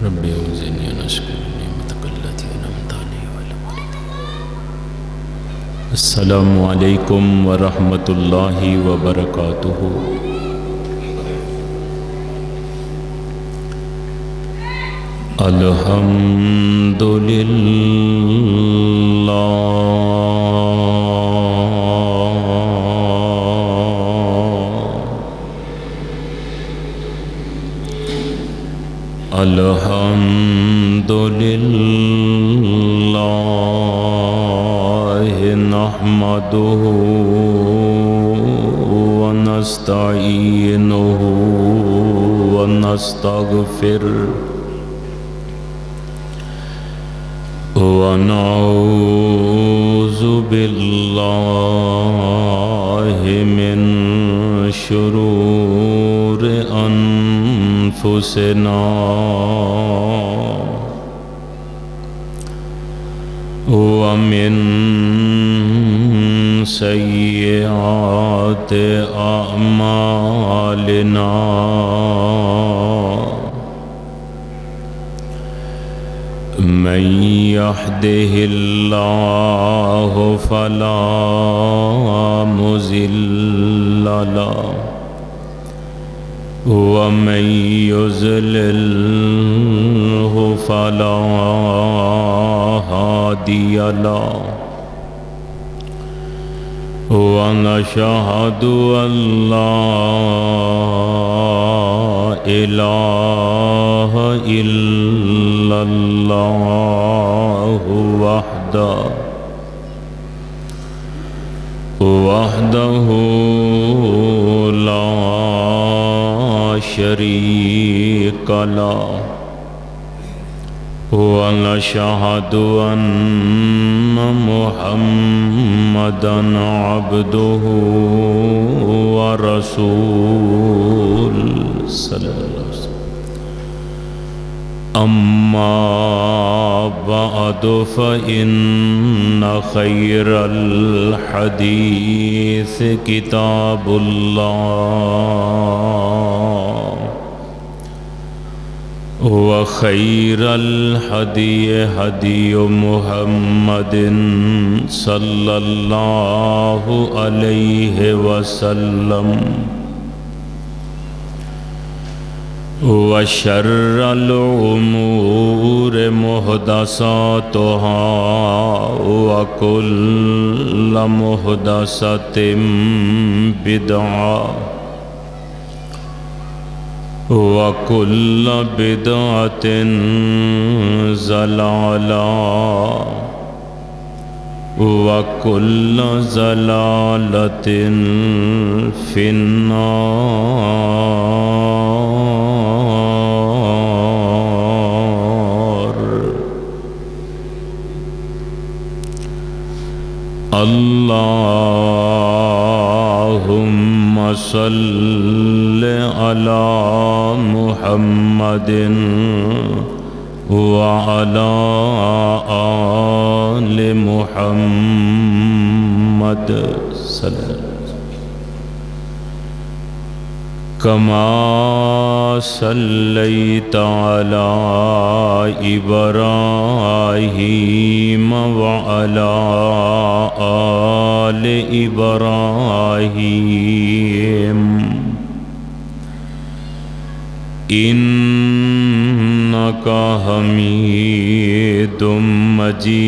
रब्बी औज़िनी अन अश्कुरा निअमतक अल्लती अनअमत अलैया व अला वालिदी। अस्सलामु अलैकुम व रहमतुल्लाहि व बरकातुहू। अल्हम्दुलिल्लाहि नहमदुहु व नस्तईनुहु व नस्तगफिरुहु व नऊज़ु बिल्लाहि मिन शुरूरि अनफुसिना व मिन सय्यिआति अअमालिना। मन यहदिहिल्लाहु फला मुज़िल्ल लहु व मन युज़लिल्हु फला हादिय लहु व नशहदु अल्ला इलाहा इल्लल्लाहु वहदहु ला शरीक लहु व नशहदु अन्ना मुहम्मदन अब्दुहु व रसूलुहु सल्लल्लाहु अलैहि वसल्लम। अम्मा बअदु फ़इन्न खैरल हदीस किताबुल्लाह व खैरल हदी हदी मुहम्मदिन सल्लल्लाहु अलैहि वसल्लम व शर्रल उमूर मुहदसातुहा व कुल्ल मुहदसतिम बिदअ व कुल्ल बिदअतिन ज़लाला व कुल्ल ज़लालतिन फिन्नार। अल्लाहुम्मा सल्लि अला मुहम्मदिन व अला आलि मुहम्मद कमा सल्लैता अला इब्राहीम व अला आलि इब्राहीम इन्नका हमीदुम मजीद।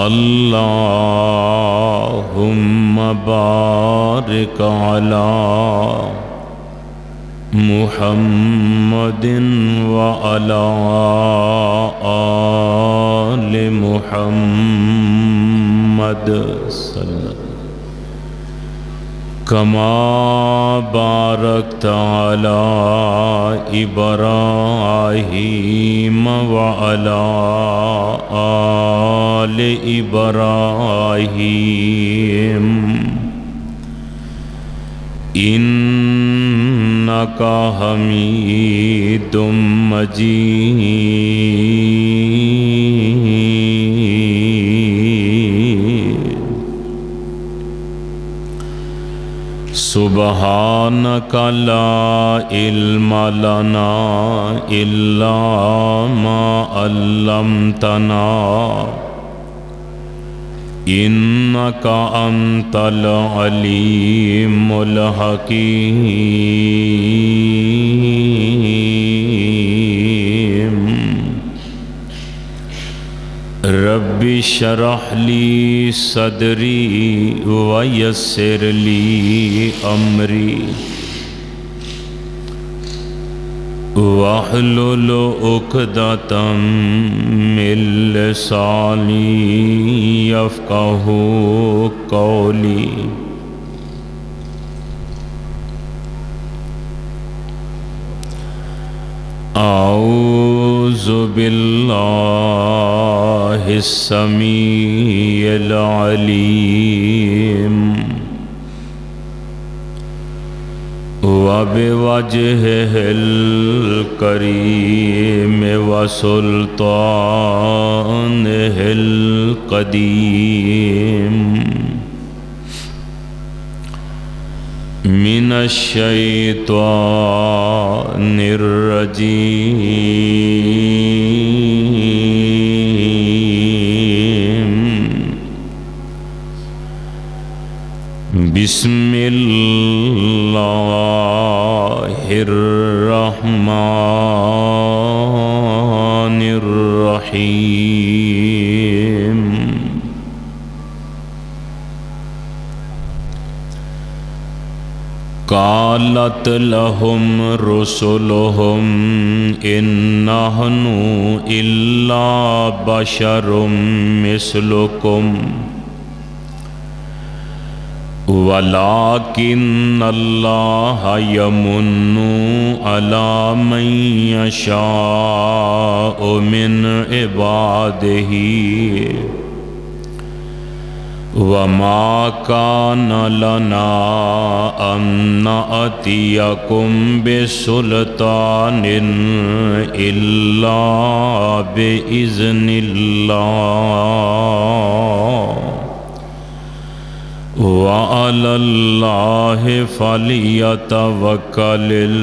अल्लाहुम्मा बारिक अला मुहम्मदिन व अला आलि मुहम्मद कमा बारकता अला इब्राहीम व अला आलि इब्राहीम इन्नका हमीदुम मजीद। सुबहानक ला इल्म लना इल्ला मा अल्लमतना इन्नका अंतल अलीमुल हकीम। रब्बि शरह ली सदरी व यस्सिर ली अमरी वहलुल उक़दतम मिन लिसानी यफ़क़हू क़ौली। औज़ु बिल्लाहिस समीइल अलीम व बिवजहिल करीम व सुल्तानिहिल क़दीम मिनश्शैतानिर्रजीम। बिस्मिल्लाहिर्रहमानिर्रहीम। क़ालत लहुम रुसुलुहुम इन नहनु इल्ला बशरुम मिस्लुकुम वलाकिन्नल्लाह यमुन्नु अला मन यशाअ मिन इबादिही वमा कान लना अन नअतियकुम बिसुल्तानिन इल्ला बिइज़्निल्लाह व अलल्लाहि फलियतवक्कलिल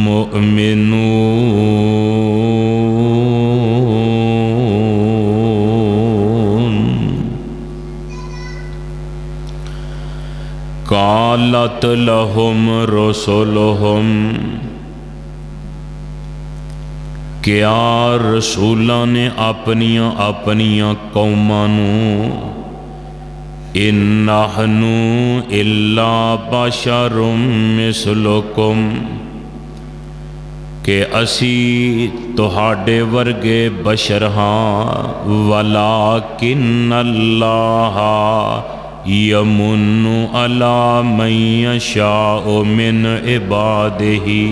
मुअमिनून। क़ालत लहुम रुसुलुहुम क्या रसूलां ने अपनियां अपनियां कौमां नूं इन्नहनु इल्ला बशरुम मिस्लुकुम के असी तुहाडे वर्गे बशर हाँ वलाकिन्नल्लाह यमुन्नु अला मन यशाअ मिन इबादिही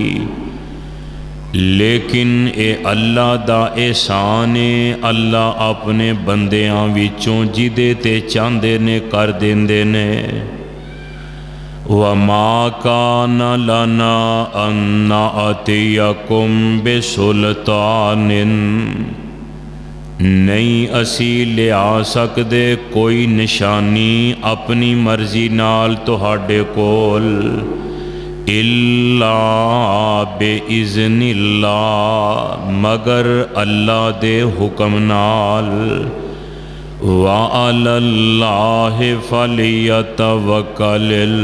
लेकिन ए अल्लाह दा एहसान है अल्लाह अपने बंदियां विचों जिदे ते चाहते ने कर देंदे ने। वमा कान लना अन नअतियकुम बिसुल्तानिन नहीं असी लिया सकदे कोई निशानी अपनी मर्जी नाल तुहाडे कोल इल्ला बिइज़्निल्लाह मगर अल्लाह दे हुक्म नाल व अलल्लाहि फलियतवक्कलिल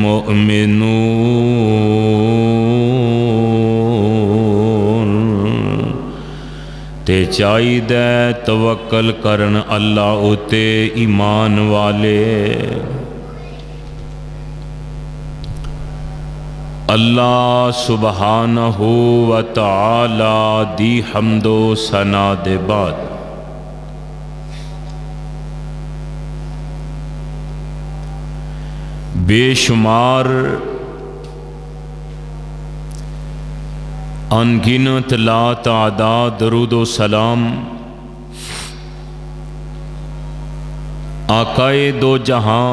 मुअमिनून ते चाहिदा तवक्कल करन अल्लाह उते ईमान वाले। अल्लाह सुबहानहू व तआला दी हम्दो सना दे बाद बेशुमार अनगिनत ला तादाद दरूदो सलाम आकाए दो जहां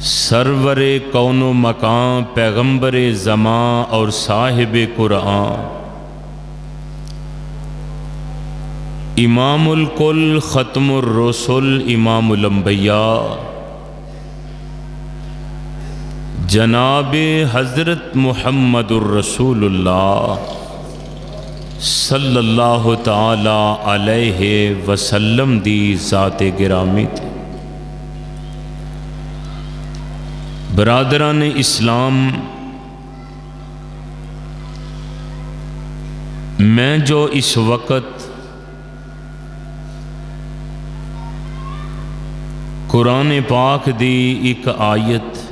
सरवरे कौनो मकां पैगम्बरे ज़मां और साहिब कुरान इमामुल कुल ख़त्मुर रसूल इमामुल अंबिया जनाब हज़रत मुहम्मदुर रसूलुल्लाह सल्लल्लाहु ताला अलैहि वसल्लम दी ज़ात गिरामी थी। बरादरान इस्लाम, मैं जो इस वक़्त कुरान पाक दी एक आयत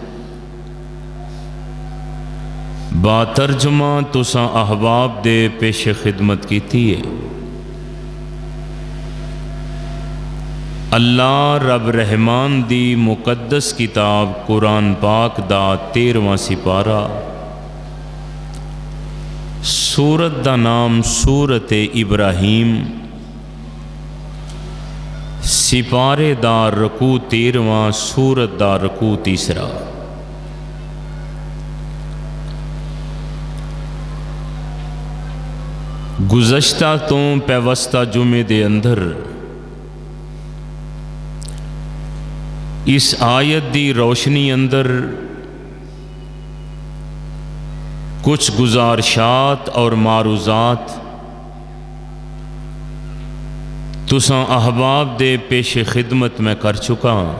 बातरजुमा तुसां अहबाब दे पेश खिदमत की है। अल्लाह रब रहमान दी मुकद्दस किताब कुरान पाक दा 13वां सिपारा, सूरत दा नाम सूरत इब्राहीम, सिपारे दा रकू 13वां, सूरत दा रकू 3। गुज़श्ता तो पैवस्ता जुमे दे अंदर इस आयत दी रोशनी अंदर कुछ गुजारशात और मारूजात तुसां अहबाब दे पेश खिदमत में कर चुका हाँ।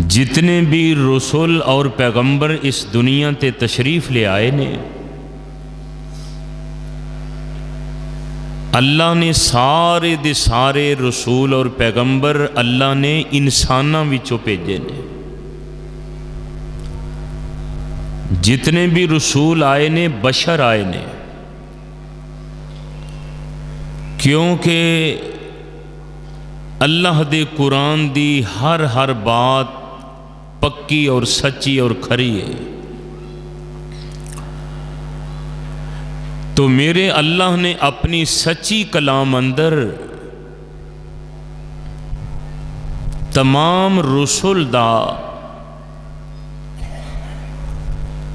जितने भी रसूल और पैगंबर इस दुनिया ते तशरीफ़ ले आए ने, अल्लाह ने सारे दे सारे रसूल और पैगंबर अल्लाह ने इंसानां विचों भेजे ने। जितने भी रसूल आए ने बशर आए ने, क्योंकि अल्लाह दे कुरान दी हर बात पक्की और सच्ची और खरी है। तो मेरे अल्लाह ने अपनी सच्ची कलाम अंदर तमाम रसूल दा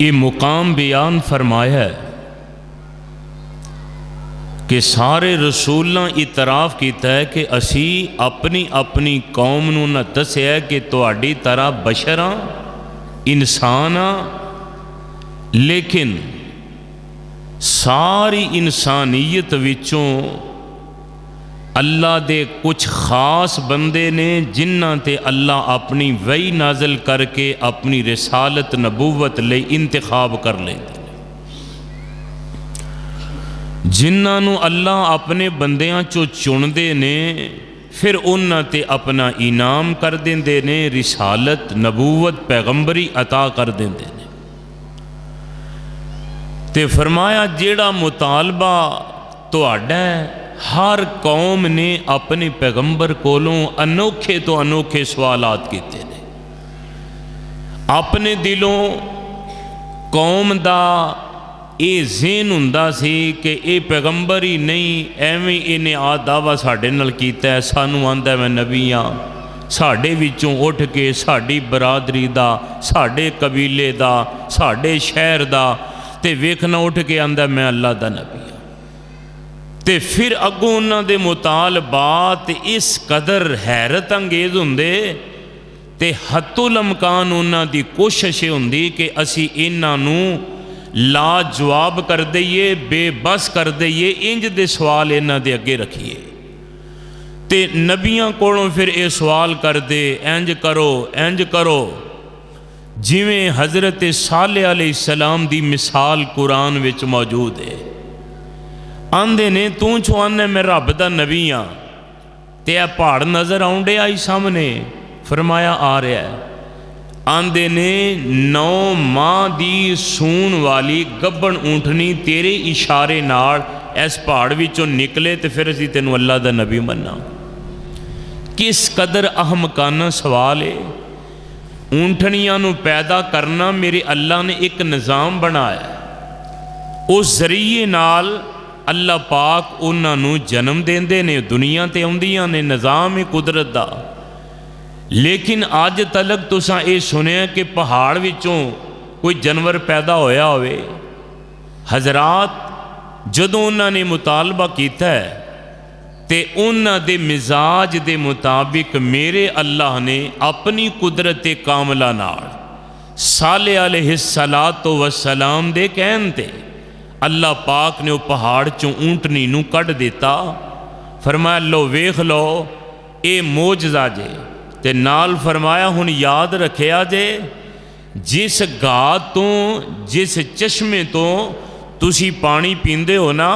ये मुकाम बयान फरमाया है कि सारे रसूलों इतराफ़ किया है कि असी अपनी अपनी कौम नूं ना दस्सिया कि तुहाडी तरह बशर हाँ, इंसान हाँ, लेकिन सारी इंसानियत विचों अल्लाह दे कुछ खास बंदे ने जिन्हां ते अल्लाह अपनी वही नाजल करके अपनी रिसालत नबूवत ले इंतखाब कर लेंदे। जिन्हां नूं अल्लाह अपने बंदियां चों चुनदे ने, फिर उन्हां ते अपना इनाम कर देंदे ने, रिसालत नबूवत पैगंबरी अता कर देंदे ने। ते फरमाया जेड़ा मुतालबा तुहाडा हर कौम ने अपने पैगंबर कोलों अनोखे तो अनोखे सवालात कीते ने। अपने दिलों कौम दा ये ज़हन हुंदा सी कि ये पैगंबर ही नहीं, एवें इन्हें आ दावा साढ़े नाल कीता है, सानू आंदा मैं नबी हाँ, साढ़े विचों उठ के साड़ी बरादरी दा, साढ़े कबीले दा, साढ़े शहर दा, ते वेखना उठ के आंदा मैं अल्लाह दा नबी हाँ। ते फिर अगों उन्हां दे मुतालबात इस कदर हैरत अंगेज हुंदे ते हत्तुल अमकान उन्हां दी कोशिश हुंदी कि असी इन्हां नूं लाजवाब कर दईए, बेबस कर दईए, इंज दे सवाल इन्हां दे अगे रखिए। ते नबियां कोलों फिर ये सवाल कर दे, इंज करो, जिवें हज़रत सालेह अलैहिस्सलाम दी मिसाल कुरान विच मौजूद है। आंदे ने तू छो आने मैं रब दा नबी हाँ, ते आ पहाड़ नज़र आउण डिया आई सामने? फरमाया आ रहा है। आंदे ने 9 माह दी सून वाली गब्बन ऊँटनी तेरे इशारे नाल इस पहाड़ विचों निकले तो फिर असीं तैनूं अल्लाह दा नबी मन्ना। किस कदर अहमकाना सवाल है। ऊँटनियां नूं पैदा करना मेरे अल्लाह ने एक निज़ाम बनाया, उस जरिए नाल अल्लाह पाक उन्हां नूं जन्म देंदे ने, दुनिया ते आउंदियां ने, निज़ाम है कुदरत दा। लेकिन अज तलक तुसां ये सुनिया कि पहाड़ विचों कोई जानवर पैदा होया होवे। हजरात जदों उन्होंने मुतालबा किया है ते उन्हां दे मिजाज दे मुताबिक मेरे अल्लाह ने अपनी कुदरत कामला नाल साले अलैहिस्सलातो वस्सलाम दे कहन ते अल्लाह पाक ने वो पहाड़ चों ऊंटनी नूं कढ दिता। फरमाया लो वेख लो ये मोजज़ा जे। ते नाल फरमाया हुण याद रखिया जे जिस गाह तो जिस चश्मे तो तुसी पानी पींदे हो ना,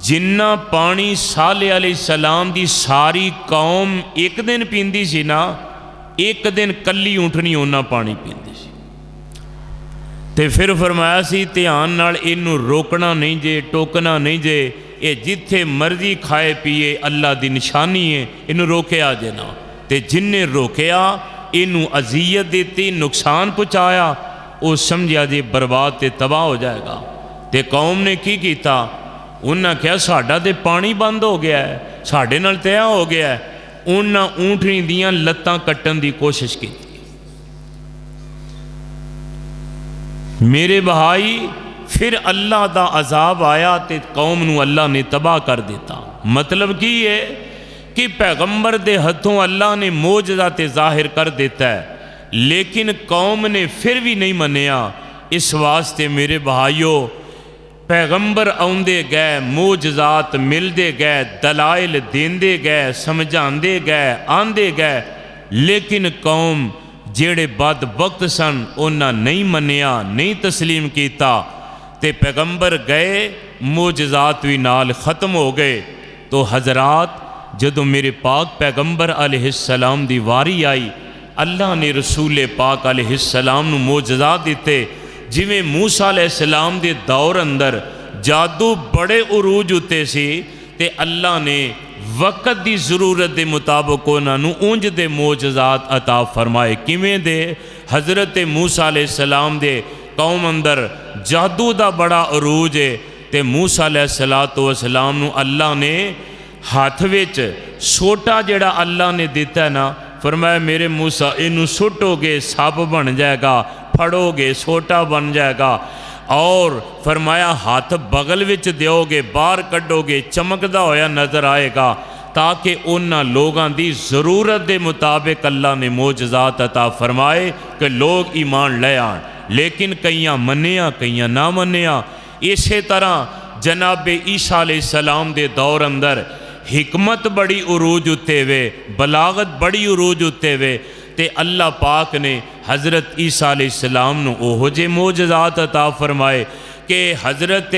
जिन्ना पानी साले अलैहिस्सलाम दी सारी कौम एक दिन पींदी सी ना, एक दिन कल्ली ऊँटनी उन्ना पानी पींदी सी। ते फिर फरमाया सी ध्यान नाल इनू रोकना नहीं जे, टोकना नहीं जे, ये जिथे मर्जी खाए पिए अल्लाह दी निशानी है, इनू रोकया जे ना। ते जिन्ने रोकया इनू अजियत देती, नुकसान पहुँचाया, वो समझिया जी बर्बाद ते तबाह हो जाएगा। ते कौम ने की कीता, उन्हें कहा साडा ते पानी बंद हो गया है, साडे नाल तय हो गया है। उन्हें ऊँटनी दियां लत्तां कट्टन की कोशिश की। मेरे भाई फिर अल्लाह दा अजाब आया ते कौम नू अल्लाह ने तबाह कर दिता। मतलब की है कि पैगंबर दे हथों अल्लाह ने मोजज़ा ते जाहिर कर देता है, लेकिन कौम ने फिर भी नहीं मनिया। इस वास्ते मेरे भाइयों पैगंबर आउंदे गए, मोजज़ात मिलते गए, दलाइल देंदे गए, समझाते गए, आंदे गए, लेकिन कौम जेड़े बदबख्त सन उन्हें नहीं मनिया, नहीं तस्लीम किया। ते पैगंबर गए, मोजज़ात भी नाल ख़त्म हो गए। तो हज़रात जदों मेरे पाक पैगंबर अलैहिस्सलाम दी वारी आई, अल्लाह ने रसूल पाक अलैहिस्सलाम नू मोजज़ात दिते। जिवें मूसा अलैहिस्सलाम दे दौर अंदर जादू बड़े उरूज उत्ते सी, ते अल्लाह ने वक़्त की जरूरत के मुताबिक उन्होंने उंज दे मोजज़ात अता फरमाए। किवें दे? हज़रत मूसा अलैहिस्सलाम दे कौम अंदर जादू का बड़ा अरूज है। तो मूसा अलैहिस्सलातु वस्सलाम नू अल्लाह ने हाथ विच सोटा जड़ा अल्लाह ने दिता ना, फरमाया मेरे मूसा इनू सुटोगे सप बन जाएगा, फड़ोगे सोटा बन जाएगा, और फरमाया हाथ बगल विच दोगे, बाहर कढ़ोगे, चमकदा होया नज़र आएगा, ताकि उन्हां लोगों की ज़रूरत के मुताबिक अल्लाह ने मोजज़ात अता फरमाए कि लोग ईमान ले आन। लेकिन कईयां मन्निया, कईयां ना मन्निया। इस तरह जनाबे ईसा अलैहिस्सलाम दे दौर अंदर हिकमत बड़ी उरूज उत्ते वे, बलागत बड़ी उरूज उत्ते वे, ते अल्लाह पाक ने हज़रत ईसा अलैहिस्सलाम नू ओहो जे मोजज़ात अता फरमाए कि हज़रत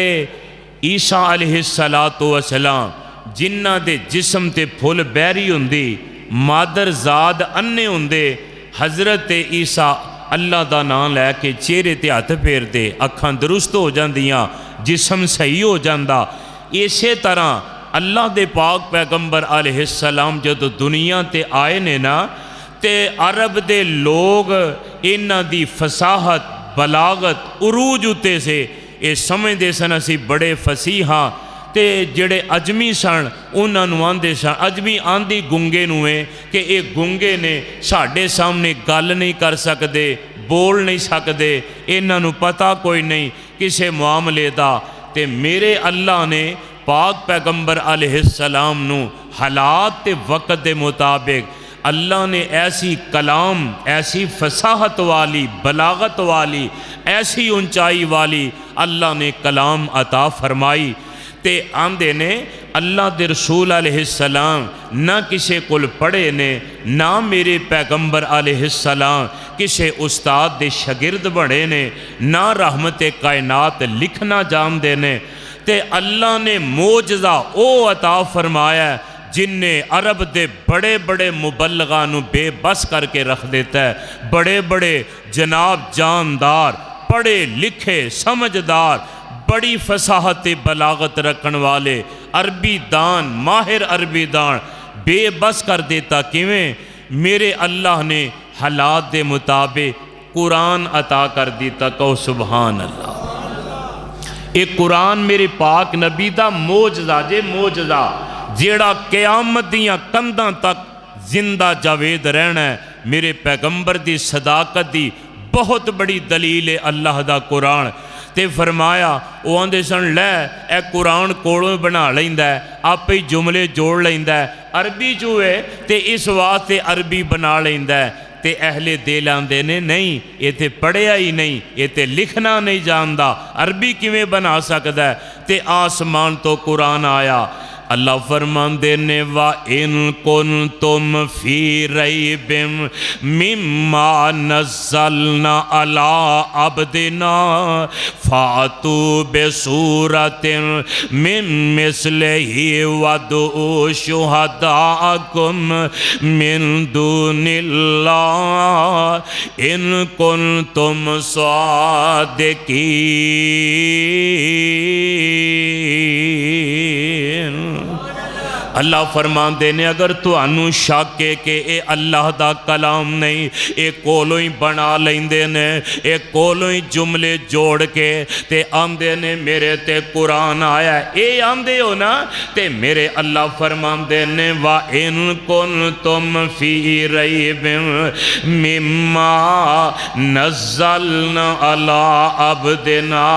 ईसा अलैहिस्सलातु वस्सलाम जिन्हां दे जिस्म ते फुल बैरी हुंदी, मादर ज़ाद अन्ने हुंदे, हज़रत ईसा अल्लाह का नाम लैके चेहरे ते हथ फेरते, अखां दुरुस्त हो जांदियां, जिस्म सही हो जाता। इस तरह अल्लाह दे पाक पैगंबर अलैहिस्सलाम जदों दुनिया ते आए ने ना, ते अरब दे लोग इन्हां दी फसाहत, बलागत, उरूज उत्ते से ये समझते सन असी बड़े फसीह हाँ। ते जेड़े अजमी सन उन्होंने आंदे सन, अजमी आंदी गुंगे नूं है कि ये गुंगे ने साढ़े सामने गल नहीं कर सकते, बोल नहीं सकते, इन्हों पता कोई नहीं किसी मामले का। ते मेरे अल्लाह ने पाक पैगंबर अलैहिस्सलाम नू हालात ते वक़्त के मुताबिक अल्लाह ने ऐसी कलाम, ऐसी फसाहत वाली, बलागत वाली, ऐसी ऊंचाई वाली अल्लाह ने कलाम अता फरमाई। ते आंदे ने अल्लाह दे रसूल अलैहिस्सलाम ना किसे कोल पढ़े ने, ना मेरे पैगंबर अलैहिस्सलाम किसे उस्ताद दे शागिर्द बने ने, ना रहमत कायनात लिखना जानते ने। ते अल्लाह ने मोजज़ा ओ अता फरमाया जिन्ने अरब दे बड़े बड़े मुबल्लगा नू बेबस करके रख देता है। बड़े बड़े जनाब जानदार, पढ़े लिखे, समझदार, बड़ी फसाहत बलागत रखने वाले अरबी दान, माहिर अरबी दान बेबस कर देता। किवें? मेरे अल्लाह ने हालात के मुताबिक कुरान अता कर दिता। कहो सुबहान अल्लाह। एक कुरान मेरे पाक नबी का मोजज़ा जे, मोजज़ा जेड़ा क़यामत दियां कंधां तक जिंदा जावेद रहना है। मेरे पैगंबर की सदाकत की बहुत बड़ी दलील है अल्लाह का कुरान। तो फरमाया वो आंदे सन लै ए कुरान कोलों बना लैंदा आपे ही जुमले जोड़ लैंदा अरबी चो है तो इस वास्ते अरबी बना लैंदा ते अहले दिल आंदे ने नहीं ये तो पढ़िया ही नहीं ये तो लिखना नहीं जानता अरबी किवें बना सकता है ते आसमान तो कुरान आया अल्लाह फरमांदे ने वा इन कुन तुम फी रैबिम मिम्मा नज़्ज़लना अला अब्दिना फातू बेसूरतिन मिन मिस्लिही वदू शुहदाकुम मिन दुनिल्लाह इन कुन तुम सादिकीन। अल्लाह फरमाते ने अगर तुहानू शक है कि ये अल्लाह दा कलाम नहीं ये कोलों ही बना लेंदे ने ये कोलों ही जुमले जोड़ के ते आंदे ने मेरे ते कुरान आया ये आंदे हो ना ते मेरे अल्लाह फरमाते ने वा इन कुन तुम फी रैबिम मिम्मा नज़्ज़लना अला अब्दिना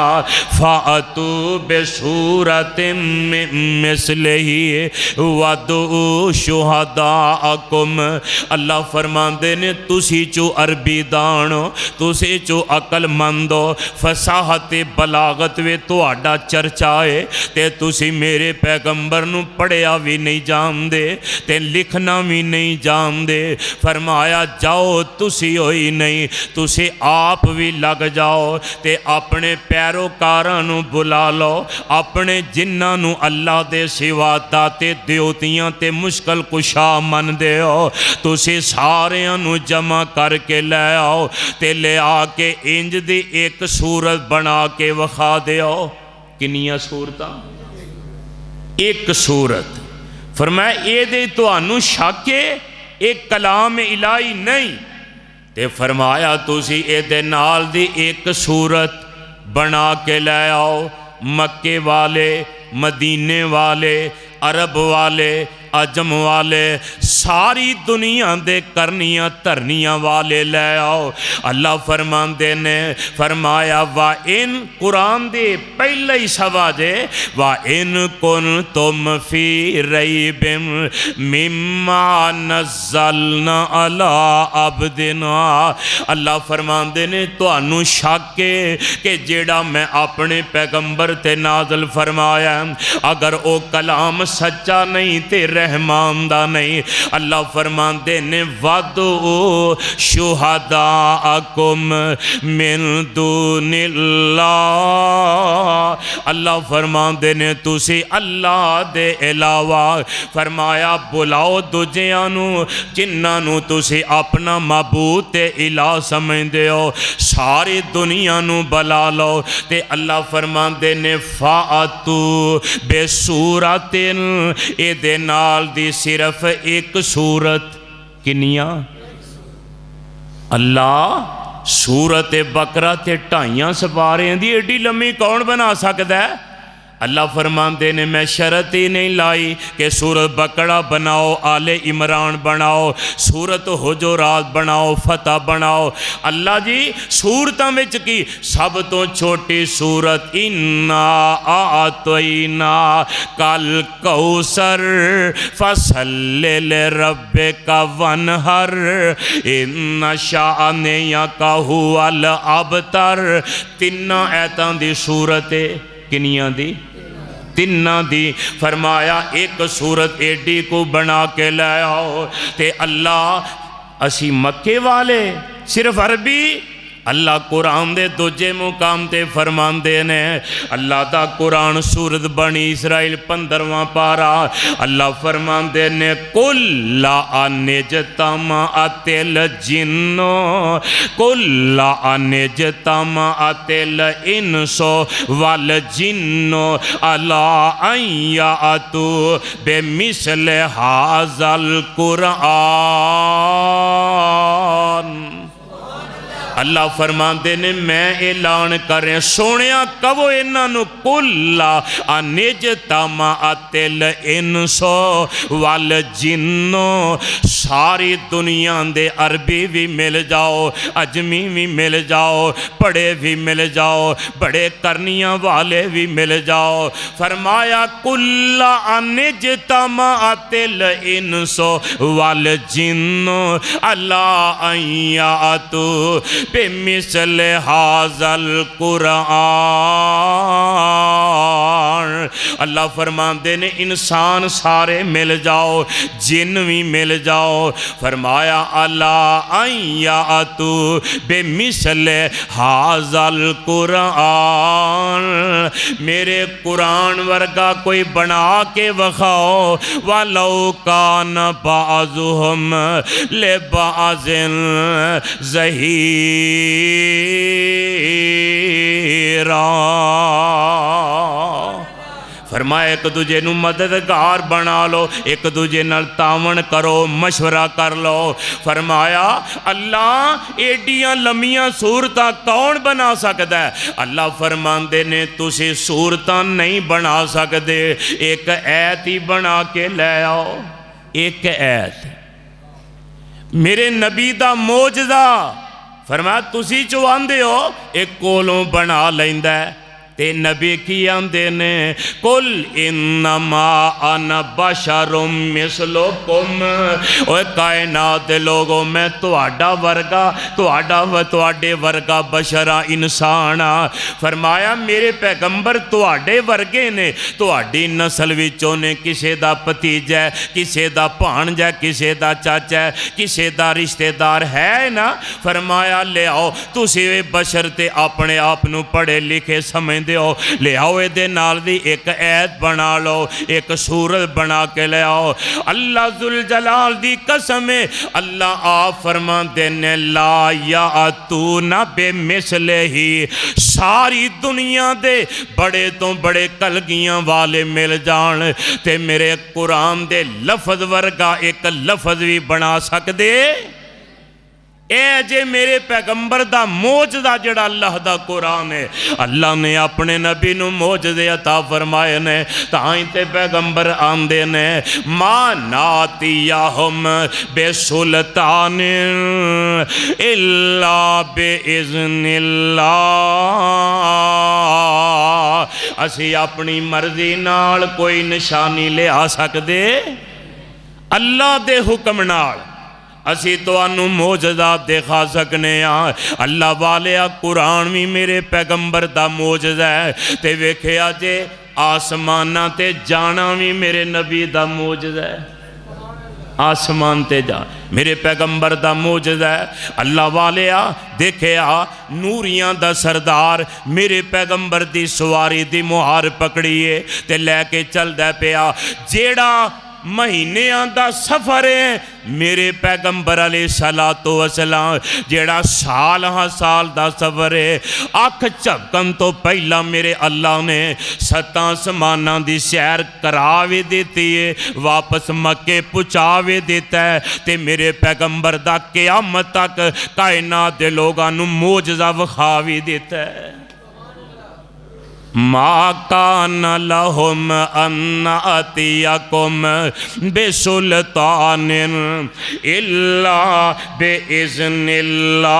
फातू बेसूरतिम मिन मिस्लिही वदू शुहदाकुम। अल्लाह फरमांदे ने तुसी चो अरबी दान हो तुसी चो अकलमंद हो फसाहत बलागत वे तुहाडा चर्चा है ते तुसी मेरे पैगंबर नू पढ़िया भी नहीं जानदे ते लिखना भी नहीं जानदे। फरमाया जाओ तुसी होई नहीं तुसी आप भी लग जाओ ते अपने पैरोकारां नू बुला लो अपने जिन्हां नू अल्लाह दे सिवा दाते देवतियां ते मुश्किल कुशा मनदे हो तुसी सारियां नू जमा करके लै आओ ते ले आके इंज दी एक सूरत बना के विखा दिओ। किन्नियां सूरतां एक सूरत। फरमाया ये तुहानू शक है एक कलाम इलाही नहीं ते फरमाया तुसी ये नाल दी एक सूरत बना के लै आओ। मक्के वाले मदीने वाले अरब वाले अजम वाले सारी दुनिया दे करनियां धरनियां वाले लै आओ। अल्लाह फरमांदे ने फरमाया वा इन कुरान दे पहले ही सवा जे वा इन कुन तुम फी रैबिम मिम्मा नज़्ज़लना अला अब्दिना। अल्लाह फरमांदे ने तुहानू शक है कि जेड़ा मैं अपने पैगंबर ते नाज़िल फरमाया अगर वो कलाम सच्चा नहीं ते रहमान दा नहीं। अल्लाह फरमांदे ने वदू शुहदाकुम मिन दुनिल्लाह। अल्लाह फरमांदे ने तुसी अल्लाह दे अलावा फरमाया बुलाओ दूजियां नू जिन्हां नू तुसी अपना माबूद ते इला समझदे हो सारी दुनिया नू बुला लो ते अल्लाह फरमांदे ने फातू बेसूरतिन ए नाल दी सिर्फ एक सूरत। किनिया अल्लाह सूरत बकरा ते 2.5 सपारियां दी एडी लम्मी कौन बना सकता है। अल्लाह फरमांदे ने मैं शरत ही नहीं लाई कि सूरत बकरा बनाओ आले इमरान बनाओ सूरत हुजुरात बनाओ फतह बनाओ। अल्लाह जी सूरतां विच की सब तो छोटी सूरत इन्ना आतैना कल कौसर फसल्ले ले रब्बिका वनहर इन्ना शाअनिका हुवल अबतर। तिन्ना ऐतां दी सूरत है किनियां दी तिन्ना दी। फरमाया एक सूरत एडी को बना के लै आओ ते अल्लाह असी मक्के वाले सिर्फ अरबी। अल्लाह कुरान दे दूजे मुकाम ते फरमांदे ने अल्लाह दा कुरान सूरत बनी इसराइल 15वां पारा अल्लाह फरमांदे ने कुल्ला अनिजतमा अतिल जिन्नो कुल्ला अनिजतमा अतिल इनसो वल जिन्नो अला अय्यातु बेमिसल हाजल कुरान। अल्लाह फरमाते ने मैं ऐलान कर रहा सोनिया कवो इन्हों कुल्ला अनिज तमा अतिल इनसो वल जिन्नो सारी दुनिया दे अरबी भी मिल जाओ अजमी भी मिल जाओ बड़े भी मिल जाओ बड़े करनिया वाले भी मिल जाओ। फरमाया कुल्ला अनिज तमा अतिल इनसो वल जिन्नो अल्लाह अय्या तू बेमिसल हाजल कुरान। अल्लाह फरमाते ने इंसान सारे मिल जाओ जिन भी मिल जाओ। फरमाया अल्लाह अय्या तू बेमिसल हाजल कुरान मेरे कुरान वर्गा कोई बना के वखाओ वालो कान बाजुहुम ले बाजिन ज़हीरा। फरमाया एक दूजे नू मददगार बना लो एक दूजे नाल तावन करो मशवरा कर लो। फरमाया अल्लाह एडियां लम्मियां सूरतां कौन बना सकता है? अल्लाह फरमाते ने तुसी सूरतां नहीं बना सकते एक ऐत ही बना के ले आओ। एक ऐत मेरे नबी दा मौजज़ा फरमाया तुसी चवांदे हो एक कोलों बना लैंदा है ते नबी की आंदे ने कुल इन्नमा अना बशरुम मिसलुकुम ओए कायनात दे लोगो मैं तुहाडा वर्गा तुहाडे वर्गा बशरा इंसान आ। फरमाया मेरे पैगंबर तुहाडे वर्गे ने तुहाडी नस्ल विचों ने किसे दा भतीजा किसे दा भाणजा किसे दा चाचा किसे दा रिश्तेदार है ना। फरमाया ले आओ तुसी बशर ते अपने आप नू पढ़े लिखे समझ दिओ ले आओ ये नाल दी एक ऐत बना लो एक सूरत बना के ले आओ। अल्लाह जुल जलाल दी कसम है अल्लाह आप फरमाते ने ला या तू ना बेमिसले ही सारी दुनिया दे बड़े तो बड़े कलगियां वाले मिल जान ते मेरे कुरान दे लफज वर्गा एक लफज भी बना सकते ए जे मेरे पैगंबर दा मौजज़ा जड़ा अल्लाह दा कुरान है। अल्लाह ने अपने नबी नू मौजज़े अता फरमाए ने ताई ते पैगंबर आंदे ने मां नातियाहुम बेसुल्तान इल्ला बिइज़्निल्लाह। असी अपनी मर्जी नाल कोई निशानी ले आ सकते अल्लाह दे हुक्म नाल असी तुहानू मौजज़ा दिखा सकने अल्लाह वाले कुरान भी मेरे पैगंबर दा मौजज़ा है ते वेखिया जे आसमाना ते जाना भी मेरे नबी दा मौजज़ा है। आसमान ते जा मेरे पैगंबर दा मौजज़ा है। अल्लाह वाले देखिया नूरियां दा सरदार मेरे पैगंबर दी सवारी दी मुहार पकड़िए ते लैके चलदा पिया जेड़ा महीनियां दा सफ़र है मेरे पैगंबर अलैहिस्सलातु वस्सलाम जेड़ा साल दा सफ़र है अख झपकन तो पहला मेरे अल्लाह ने 7 आसमानां दी सैर करा भी दी है वापस मक्के पहुँचा भी दिता है ते मेरे पैगंबर दा क़यामत तक कायनात दे लोगां नू मौजज़ा विखा भी दिता है। मा कान लहुम अन्ना अतियकुम बेसुल्तान इल्ला बिइज़्निल्लाह।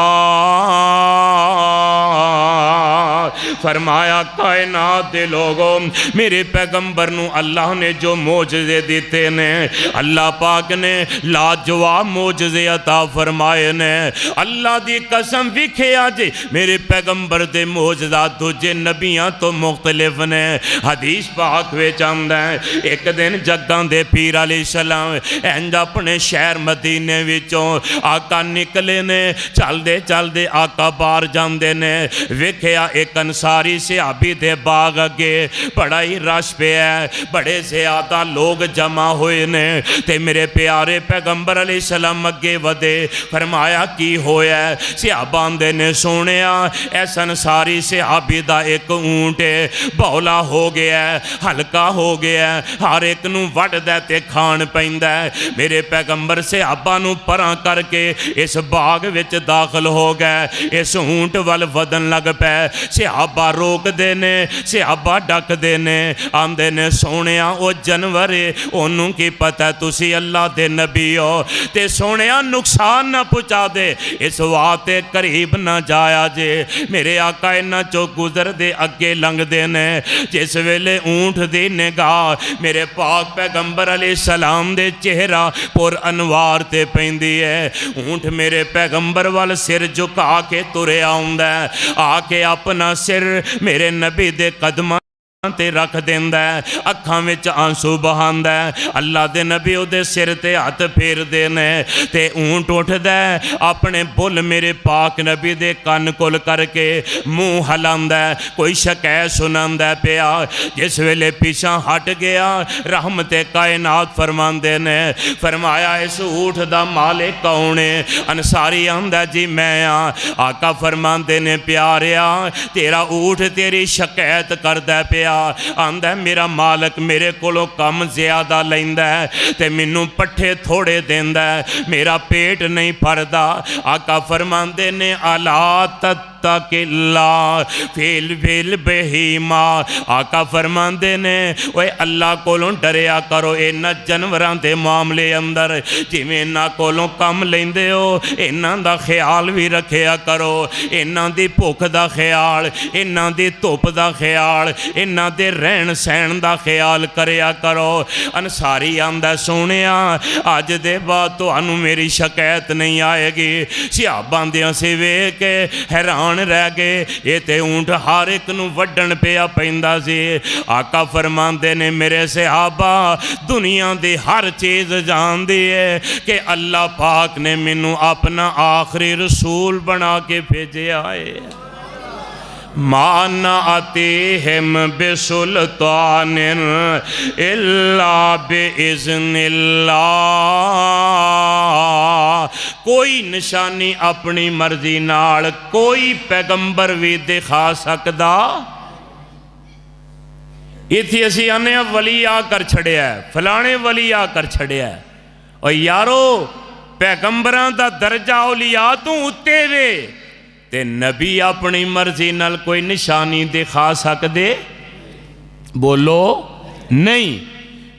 फरमाया कायनात दे लोगों मेरे पैगंबर नू अल्लाह ने जो मौजज़े दिते ने अल्लाह पाक ने लाजवाब मौजज़े अता फरमाए ने। अल्लाह दी कसम विखिया जे मेरे पैगंबर दे मौजज़ा दूजे नबियां तो मुख्तलिफ ने। हदीस पाक विच आंदा है एक दिन जग्गां दे पीर अलैहिस्सलाम इंज अपने शहर मदीने विचों आका निकले ने चलदे चलदे आका बाहर जांदे ने वेखिया एक अंसार अंसारी सिहाबी दे बाग अगे बड़ा ही रश पिया, बड़े ज़्यादा लोग जमा हुए ने। ते मेरे प्यारे पैगंबर अलैहिस्सलाम अगे वधे, फरमाया की होया? सिहाबा आंदे ने सोनिया इस अंसारी सिहाबी दा एक ऊंट बौला हो गया, हल्का हो गया, हर एक नूं वड्डदा ते खाण पैंदा। मेरे पैगंबर सिहाबा नूं परां करके इस बाग विच दाखिल हो गए, इस ऊंट वल वधन लग पै। सिहाबा रोकदे ने, सिहाबा डकदे ने, आंदे ने सोनिया ओ जानवर ओनू की पता तुसी अल्लाह दे नबी हो, ते सोनिया नुकसान ना पहुँचा दे, इस वास्ते करीब ना जाया जे। मेरे आका इन्हां चो गुजरदे अगे लंघदे ने, जिस वेले ऊंट दी निगाह मेरे पाक पैगंबर अलैहिस्सलाम दे चेहरा पुर अनवार ते पैंदी है। ऊंट मेरे पैगंबर वाल सिर झुका के तुरे आउंदा है, आके अपना सिर मेरे नबी दे कदमां ते रख देंदा है, अखां विच आंसू बहांदा है। अल्लाह दे नबी उहदे सिर ते हथ फेरदे ने, ते ऊंट उठदा है, अपने बुल मेरे पाक नबी दे कन कोल करके मुंह हलांदा है, कोई शकैत सुनांदा पिया। जिस वेले पिछां हट गया, रहमत कायनात फरमांदे ने, फरमाया इस ऊंट दा मालिक कौन है? अंसारी आंदा जी मैं आ। आका फरमांदे ने प्यारिया तेरा ऊंट तेरी शकैत करदा पिया, आंदा मेरा मालक मेरे कोलों कम ज्यादा लैंदा है ते मैनू पट्ठे थोड़े देंदा है, मेरा पेट नहीं भरदा। आका फरमांदे ने अला तत्तकिल्ला फिल फिल बहीमा। आका फरमांदे ने ओए अल्लाह कोलों डरिया करो इन्हां जानवरां दे मामले अंदर, जिवें इन्हां कोलों कम लैंदे हो इन्हां दा ख्याल भी रखिया करो, इन्हां दी भुख दा ख्याल, इन्हां दी धुप दा ख्याल, इन्हां दे रहन सहन दा ख्याल करया करो। अंसारी आंदा सोनिया अज दे बाद तुहानू मेरी शकैत नहीं आएगी। सिहाबां दे असीं वेख के हैरान रह गए, ये ते ऊंट हर एक नूं वड्डण पिया पैंदा सी। आका फरमांदे ने मेरे सिहाबा दुनिया दी हर चीज़ जानदी है कि अल्लाह पाक ने मैनू अपना आखिरी रसूल बना के भेजा है। माना अतीहिम बिसुल्तान इल्ला बिइज़्निल्लाह। कोई निशानी अपनी मर्जी नाल कोई पैगंबर भी दिखा सकदा। इत्थे असीं आने वली आकर छड़िया, फलाने वली आकर छड़िया। और यारो पैगंबरां दा दर्जा औलिया तों उत्ते वे, ते नबी अपनी मर्जी नाल कोई निशानी दिखा सकदे? बोलो नहीं।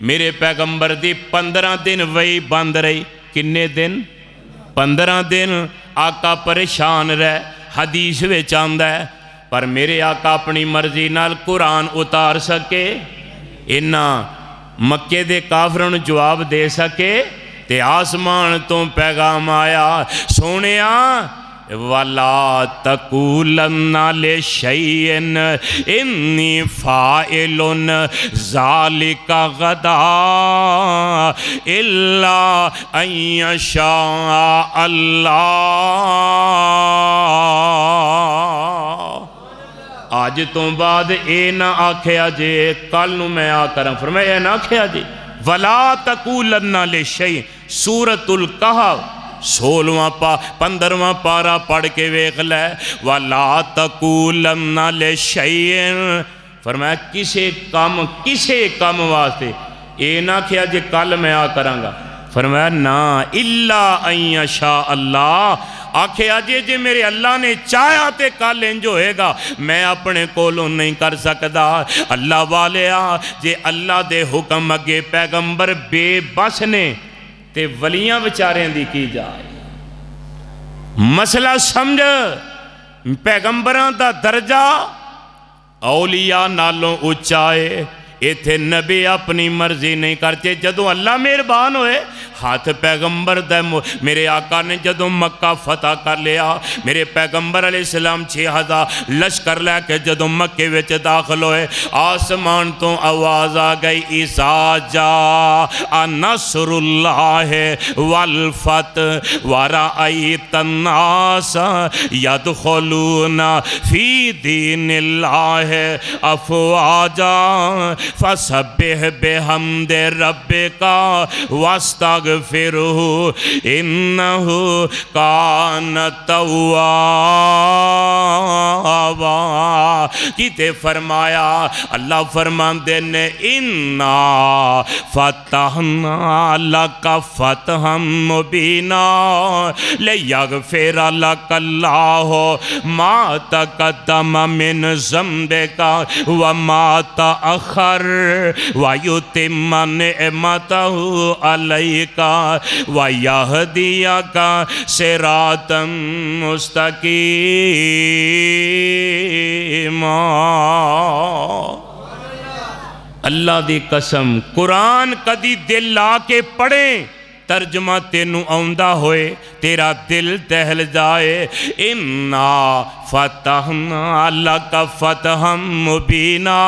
मेरे पैगंबर दी 15 दिन वही बंद रही। किन्ने दिन? 15 दिन आका परेशान रहे, हदीस विच आंदा है। पर मेरे आका अपनी मर्जी नाल कुरान उतार सके, इन्हां मक्के दे काफरां नूं जवाब दे सके, ते आसमान तो पैगाम आया सोनिया वला तकूलन्ना लिशैइन इन्नी फाइलुन ज़ालिका गदा इल्ला अन यशा अल्लाह। आज तो बाद ये ना आखिया जे कल नूं मैं आ करा, फरमाया ना आखिया जी वला तकूलन्ना लिशैइन। सूरतुल कहफ 16वां 15वां पारा पढ़ के वेख लै। वला तकूलन्ना लिशैइन, फरमाया किसे कम वास्ते ये ना आखिया जे कल मैं आ करांगा, फरमाया ना इल्ला अन यशा अल्लाह। आखिया जे मेरे अल्लाह ने चाहा तो कल इंज होएगा, मैं अपने कोलों नहीं कर सकता। अल्लाह वाले जे अल्लाह दे हुक्म अगे पैगंबर बेबस ने ते वलियां विचारियां दी की जाए। मसला समझ, पैगंबरां दा दर्जा औलिया नालों उच्चा है। इत्थे नबी अपनी मर्जी नहीं करते। जदों अल्लाह मेहरबान होए हाथ पैगंबर दा मेरे आका ने जदों मक्का फतह कर लिया, मेरे पैगंबर अलैहिस्सलाम 6000 लश्कर लैके जदों मक्के विच दाखिल होए, आसमान तो आवाज़ आ गई, इज़ा जा नसरुल्लाह वल फतह व रअयतन नास यदखुलूना फी दीनिल्लाह अफ़वाजा फसब्बिह बिहम्दि रब्बिका वस्तगफिरहु इन्नहु कान तव्वाबा। किते फरमाया, अल्लाह फरमांदे ने, इन्ना फतहना लका फतहम मुबीना लियगफिर लकल्लाहु मा तक़द्दम मिन ज़म्बिका व मा तअख़्ख़र व युतिम्म निअमतहु अलैका व यहदियका सिरातम मुस्तकीमा। अल्लाह दी कसम, कुरान कदी दिल ला के पढ़े, तर्जमा तेनू आउंदा होए, तेरा दिल दहल जाए। इन्ना फतहना लका फतहम मुबीना,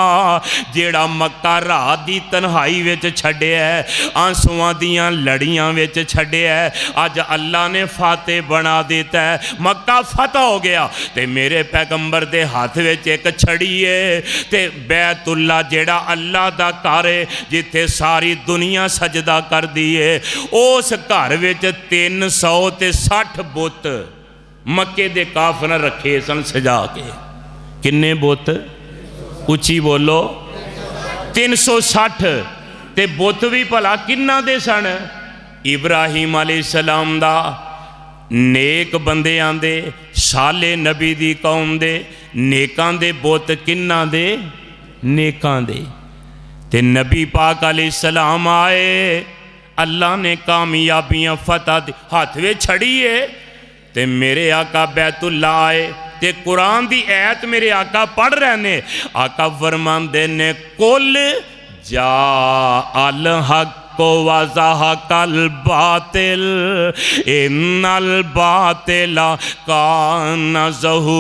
जेड़ा मक्का रात दी तन्हाई विच छड्डिया, आंसुआं दियां लड़ियां विच छड्डिया, अज अल्लाह ने फाते बना दिता है, मक्का फतह हो गया। ते मेरे पैगंबर दे हाथ विच एक छड़ी है, ते बैतुल्ला जेड़ा अल्लाह दा घर है, जिथे सारी दुनिया सजदा करदी है, उस घर विच 360 बुत मक्के दे काफर रखे सन सजा के। किन्ने बुत? उची बोलो। 360। ते बुत भी भला किन्ना दे सन? इब्राहिम अलैहिस्सलाम दा, नेक बंदियां दे, साले नबी दी कौम दे, नेकां दे बुत किन्ना दे? नेकां दे। ते नबी पाक अलैहिस्सलाम आए, अल्लाह ने कामयाबियां फतह हाथ में छड़ी है, ते मेरे आका बैतुल्ला आए, ते कुरान दी ऐत मेरे आका पढ़ रहे ने। आका फरमांदे ने, कुल जा अल हक को वज़हक़ल बातिल इन्नल बातिला कान ज़हूक़ा।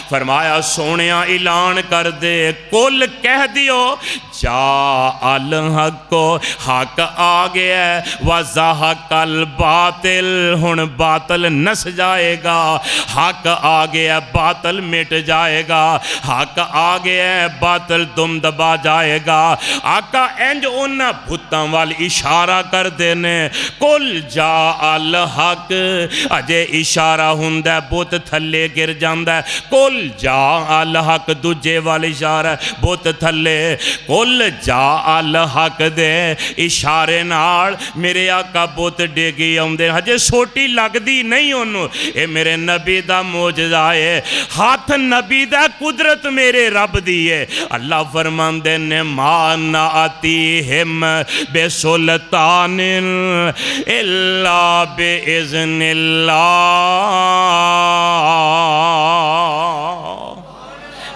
फरमाया सोनिया ऐलान कर दे, कुल कह दियो, जा अल हक को हक आ गया, वज़हक़ल बातिल, हुण बातिल नस जाएगा, हक आ गया, बातिल मिट जाएगा, हक आ गया, बातिल दुम दबा जाएगा। आका इंज उन्हां भुत्तां वाल इशारा करदे ने, कुल जा अल हक, अजे इशारा हुंदा बुत थल्ले गिर जांदा, कुल जा अल हक दूजे वाल इशारा बुत थल्ले, कुल जा अल हक दे इशारे नाल मेरे आका बुत डिगी आउंदे, हजे सोटी लगदी नहीं उन्हों। ये मेरे नबी दा मोजज़ा है, हाथ नबी दा कुदरत मेरे रब दी है। अल्लाह फरमांदे ने, मान आती हिम बेसुल्तान इल्ला बिइज़्निल्लाह।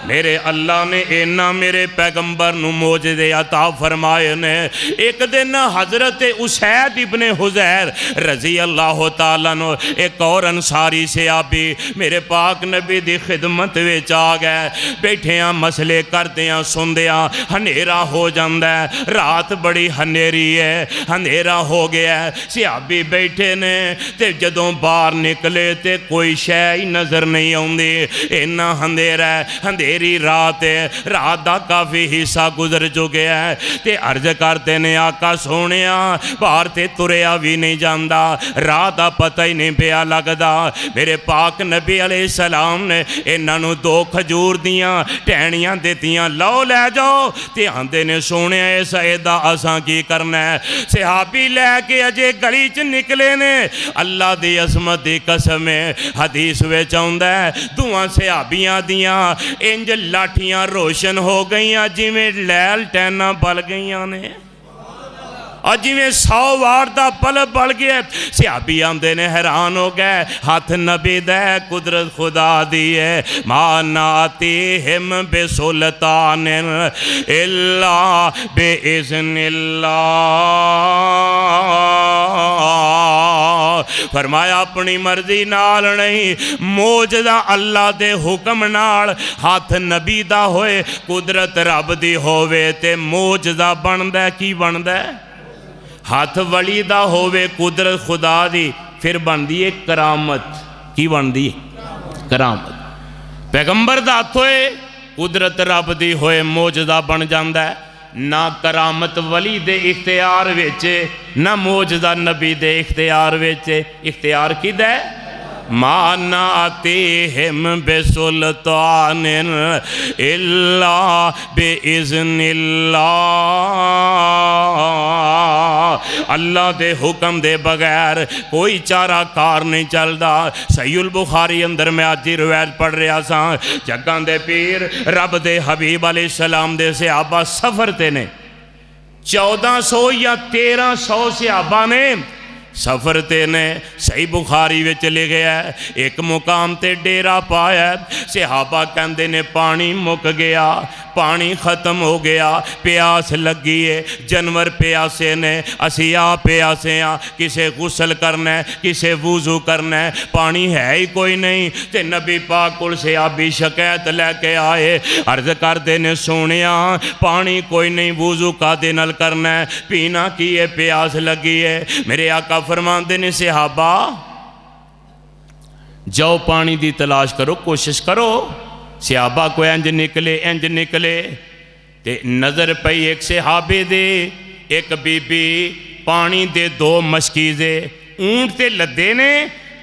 मेरे अल्लाह ने इन्ना मेरे पैगंबर नू मोजज़े अता फरमाए ने। एक दिन हज़रत उसैद इब्ने हुज़ैर रज़ी अल्लाह तआला नो, एक और अंसारी सहाबी मेरे पाक नबी दी खिदमत विच आ गए। बैठिया मसले करदियां सुनदियां हनेरा हो जांदा है, रात बड़ी हनेरी है, हनेरा हो गया। सहाबी बैठे ने, ते जदों बाहर निकले ते कोई शै ही नज़र नहीं आउंदी, इन्ना हनेरा है, रात है, रात का काफ़ी हिस्सा गुजर चुका है। ते अर्ज करते ने, आका सोने बाहर ते तुरया भी नहीं जाता, रात का पता ही नहीं पिया लगता। मेरे पाक नबी अलैहिस्सलाम ने इन्हों 2 खजूर दियाँ टहनियाँ दित्तियां, लो लै जाओ। ते आंदे ने, सोने इस एदा असां की करना है। सहाबी लैके अजे गली च निकले ने, अल्लाह की असमत की कसम है, हदीस विच आउंदा है, दोवां सहाबियां दियां इंज लाठियां रोशन हो गई जिमें लैल टैना बल गई ने। और जिमें 100 वार का बल्ब बल गया। सिहाबी आंदे ने हैरान हो गए, हाथ नबी दा कुदरत खुदा दी है। मानाती हिम बेसुल्तान इल्ला बेइज़्निल्लाह। फरमाया अपनी मर्जी नाल नहीं, मौजदा अल्लाह दे हुक्म नाल। हाथ नबी दा होए, कुदरत रब दी होवे ते मौजदा बनदा। की बनदा? हाथ वली दा होवे, कुदरत खुदा दी, फिर बनदी है करामत। की बनदी है? करामत। पैगंबर दा हथ होए, कुदरत रब दी होए, मौजदा बन जांदा है। ना करामत वली दे इख्तियार विच, ना मौजदा नबी दे इख्तियार विच। इख्तियार किदा है? मानाती हिम बेसुल्तान इल्ला बेइज़्निल्लाह। अल्लाह दे हुक्म दे बगैर कोई चारा कार नहीं चलता। सहीहुल बुखारी अंदर मैं आज ही रवायत पढ़ रहा सा, जग्गां दे पीर रब दे हबीब अलैहिस्सलाम दे सहाबा सफ़र ते ने। 1400 या 1300 सहाबा ने सफ़र ते ने। सही बुखारी विच लिखिया है, एक मुकाम ते डेरा पाया। सहाबा कहंदे ने पानी मुक गया, पानी खत्म हो गया, प्यास लगी है, जानवर प्यासे ने, असी आप प्यासे हाँ। किसे गुसल करना है, किसे वुजू करना है, पानी है ही कोई नहीं। ते नबी पाक कोल सहाबी शिकायत लैके आए, अर्ज करते ने सुनिया पानी कोई नहीं, वुजू कादे नाल करना है, पीना की है, प्यास लगी है। मेरे आका फरमाते ने सहाबा जाओ पानी की तलाश करो, कोशिश करो। सहाबा को इंज निकले ते नज़र पई एक सहाबे दे, एक बीबी पानी दे 2 मशकीज़े ऊंट ते लदे ने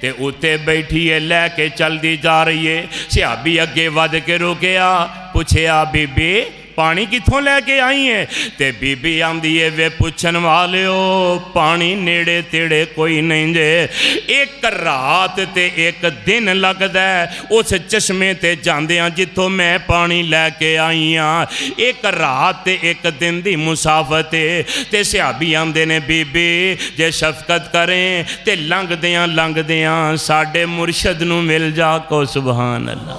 ते उत्ते बैठी है, लैके चलती जा रही है। सहाबी अगे वध के रुकिया, पूछया बीबी पानी कित्थों लैके आई है? ते बीबी आंदी है, वे पुछन वाले हो पानी नेड़े तेड़े कोई नहीं जे। एक रात ते एक दिन लगदा है उस चश्मे ते जांदियां जिथों मैं पानी लैके आई हाँ। एक रात ते एक दिन दी मुसाफत है। ते सहाबी आंदे ने बीबी जे शफकत करें ते लंघदियां साडे मुर्शद नूं मिल जा को। सुभान अल्लाह।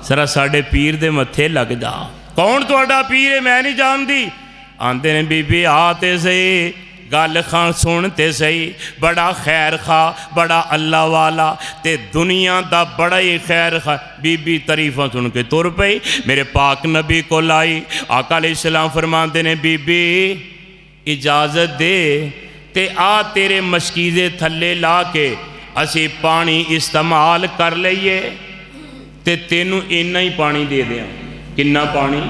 सरा साडे पीर दे मत्थे लग जा। कौन तुहाडा पीर है? मैं नहीं जानती। आंदे ने बीबी आते सही, गल खां सुन ते सही, बड़ा खैर खा, बड़ा अल्लाह वाला ते दुनिया दा बड़ा ही खैर खा। बीबी तारीफां सुन के तुर पई, मेरे पाक नबी को लाई। आका अलैहिस्सलाम फरमाते ने बीबी इजाज़त दे ते आ तेरे मशकीज़े थल्ले ला के असी पानी इस्तेमाल कर लईए ते तेनू इन्ना ही पानी दे दें। किन्ना पानी?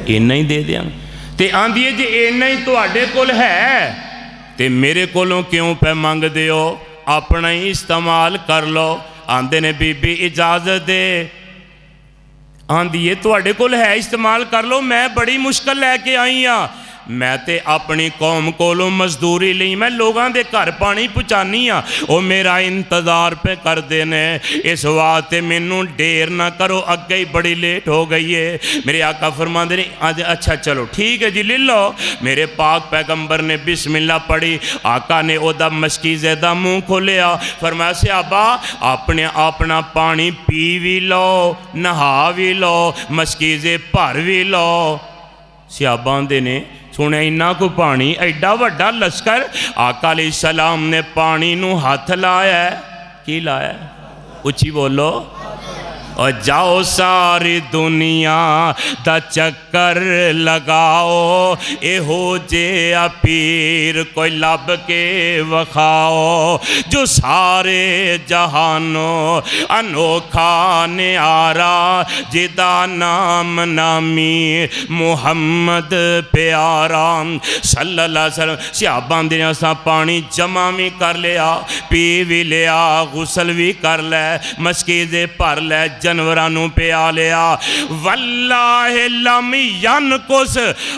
इन्ना ही दे दें। ते आंदी है जे इन्ना ही तुहाडे कोल है ते मेरे कोलों क्यों पे मंगदे हो? अपना ही इस्तेमाल कर लो। आंदे ने बीबी इजाज़त दे। आंदी है तुहाडे कोल है, इस्तेमाल कर लो, मैं बड़ी मुश्किल लैके आई हाँ। मैं ते अपनी कौम कोलों मजदूरी ली, मैं लोगों के घर पानी पहुँचानी हाँ, वो मेरा इंतज़ार पे करते ने। इस वास्ते मैनू देर ना करो, अगे ही बड़ी लेट हो गई है। मेरे आका फरमाते ने आज अच्छा चलो ठीक है जी ले लो। मेरे पाक पैगंबर ने बिस्मिल्लाह पढ़ी, आका ने ओदा मशकीज़े दा मुँह खोलिया, फरमाया सहाबा अपने अपना पानी पी भी लो, नहा भी लो, मशकीज़े भर भी लो। सहाबा आंदे ने सुने इन्ना को पानी, एडा वड्डा लश्कर। आका अलैहिस्सलाम ने पानी नू हाथ लाया। की लाया? उच्ची बोलो। और जाओ सारी दुनिया दा चक्कर लगाओ, एहो जे पीर कोई लब के वखाओ, जो सारे जहानों अनोखा न्यारा, जिदा नाम नामी मुहम्मद प्यारा सल्लल्लाहु अलैहि वसल्लम। सहाबां दे असां पानी जमा भी कर लिया, पी भी लिया, गुसल भी कर लै, मशकीज़े भर लै, जानवरां पिया लिया। वल्लाहि लम यनकुस,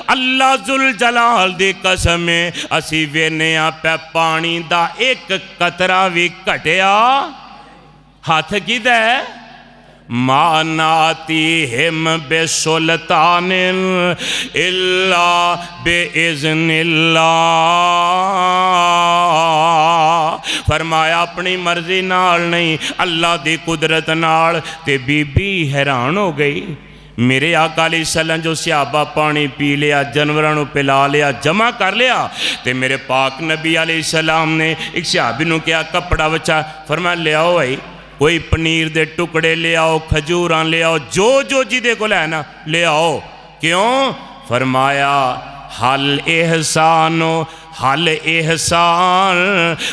अल्लाह जुल जलाल दी कसम असी वेने पे पानी दा एक कतरा भी घटिया। हाथ किदा है? मानातीहिम बेसुल्तानिन इल्ला बेइज़्निल्लाह। फरमाया अपनी मर्जी नाल नहीं, अल्लाह दी कुदरत नाल। ते बीबी हैरान हो गई। मेरे आका अलैहिस्सलाम जो सहाबा पानी पी लिया, जानवरों पिला लिया, जमा कर लिया, तो मेरे पाक नबी अलैहिस्सलाम ने एक सहाबी नूं कहा कपड़ा बचा। फरमाया ले आओ भाई, कोई पनीर दे टुकड़े ले आओ, खजूरां ले आओ, जो जो जिदे को है ना ले आओ। क्यों? फरमाया हल एहसानो हल एहसान।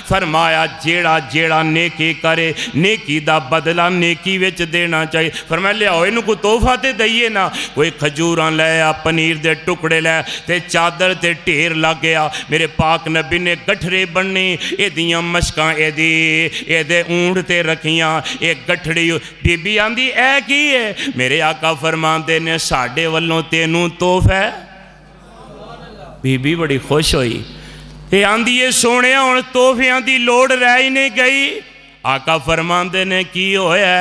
फरमाया जेड़ा जेड़ा नेकी करे नेकी दा बदला नेकी विच देना चाहिए। फरमाया लियाओ इनू कोई तोहफा तो दईए ना। कोई खजूरां लै आ, पनीर दे टुकड़े लै, ते चादर ते ढेर लग गया। मेरे पाक नबी ने गठरे बन्नी, एदियां मशकां एदे ऊंट ते रखियां। एक गठड़ी बीबी आंदी ऐ की है? मेरे आका फरमांदे ने साडे वल्लों तेनू तोहफा है। बीबी बड़ी खुश हुई। ये आंदी है सोने हुण तोहफियां दी लोड़ रह ही नहीं गई। आका फरमांदे ने की होया?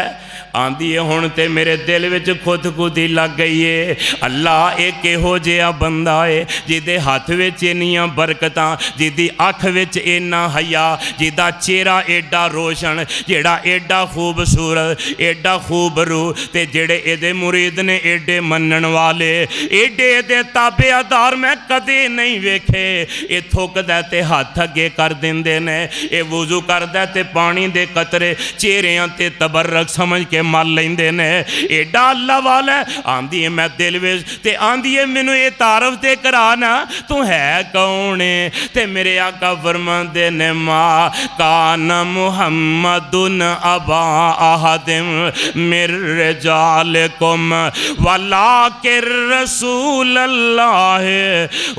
आंदी है हुण ते मेरे दिल विच खुदकुदी लग गई है। अल्लाह एक इहो जिहा बंदा है जिहदे हथ विच इन्नियां बरकतां, जिहदी अख विच इन्ना हया, जिहदा चेहरा एडा रोशन, जेड़ा एडा खूबसूरत, एडा खूबरू, ते जेड़े एदे मुरीद ने एडे मनण वाले, एडे एदे ताबेदार मैं कदे नहीं वेखे। ये थुकदा ते हथ अगे कर दिंदे ने, ये वुजू करदा ते पानी दे कतरे चेहरियां ते तबरक समझ के मल लेंदे ने। एडा अल्लाह वाला आंदी है मैं दिल विच, ते आंदी है मैनू ये तारफ ते करा ना, तू है कौन है? ते मेरे आका फरमांदे ने मां कान मुहम्मदुन अबा अहदिम मिर रिजालिकुम वलाकिर रसूलल्लाह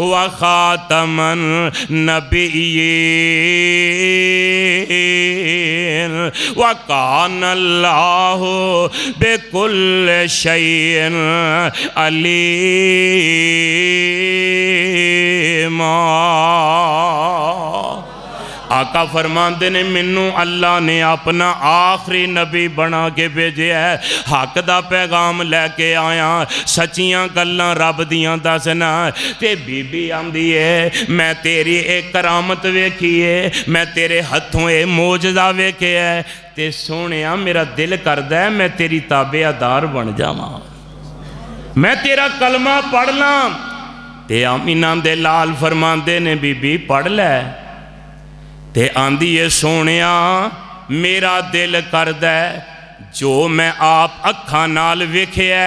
व खातमन नबिय्यीन व कानल्लाहु बेकुल्ल शैइन अलीमा। आका फरमांदे ने मैनू अल्लाह ने अपना आखिरी नबी बना के भेजे है। हक दा पैगाम लैके आया, सच्चियां गल्लां रब दियां दसना। ते बीबी आंदी है मैं तेरी एक करामत वेखी है, मैं तेरे हथों ये मोजदा वेखे है, ते सोहणिया मेरा दिल करदा है मैं तेरी ताबेदार बन जावां, मैं तेरा कलमा पढ़ लां। ते आमीना दे लाल फरमांदे ने बीबी पढ़ लै। ते आंदी है सोहणिया मेरा दिल करदा जो मैं आप अखां नाल वेखिया,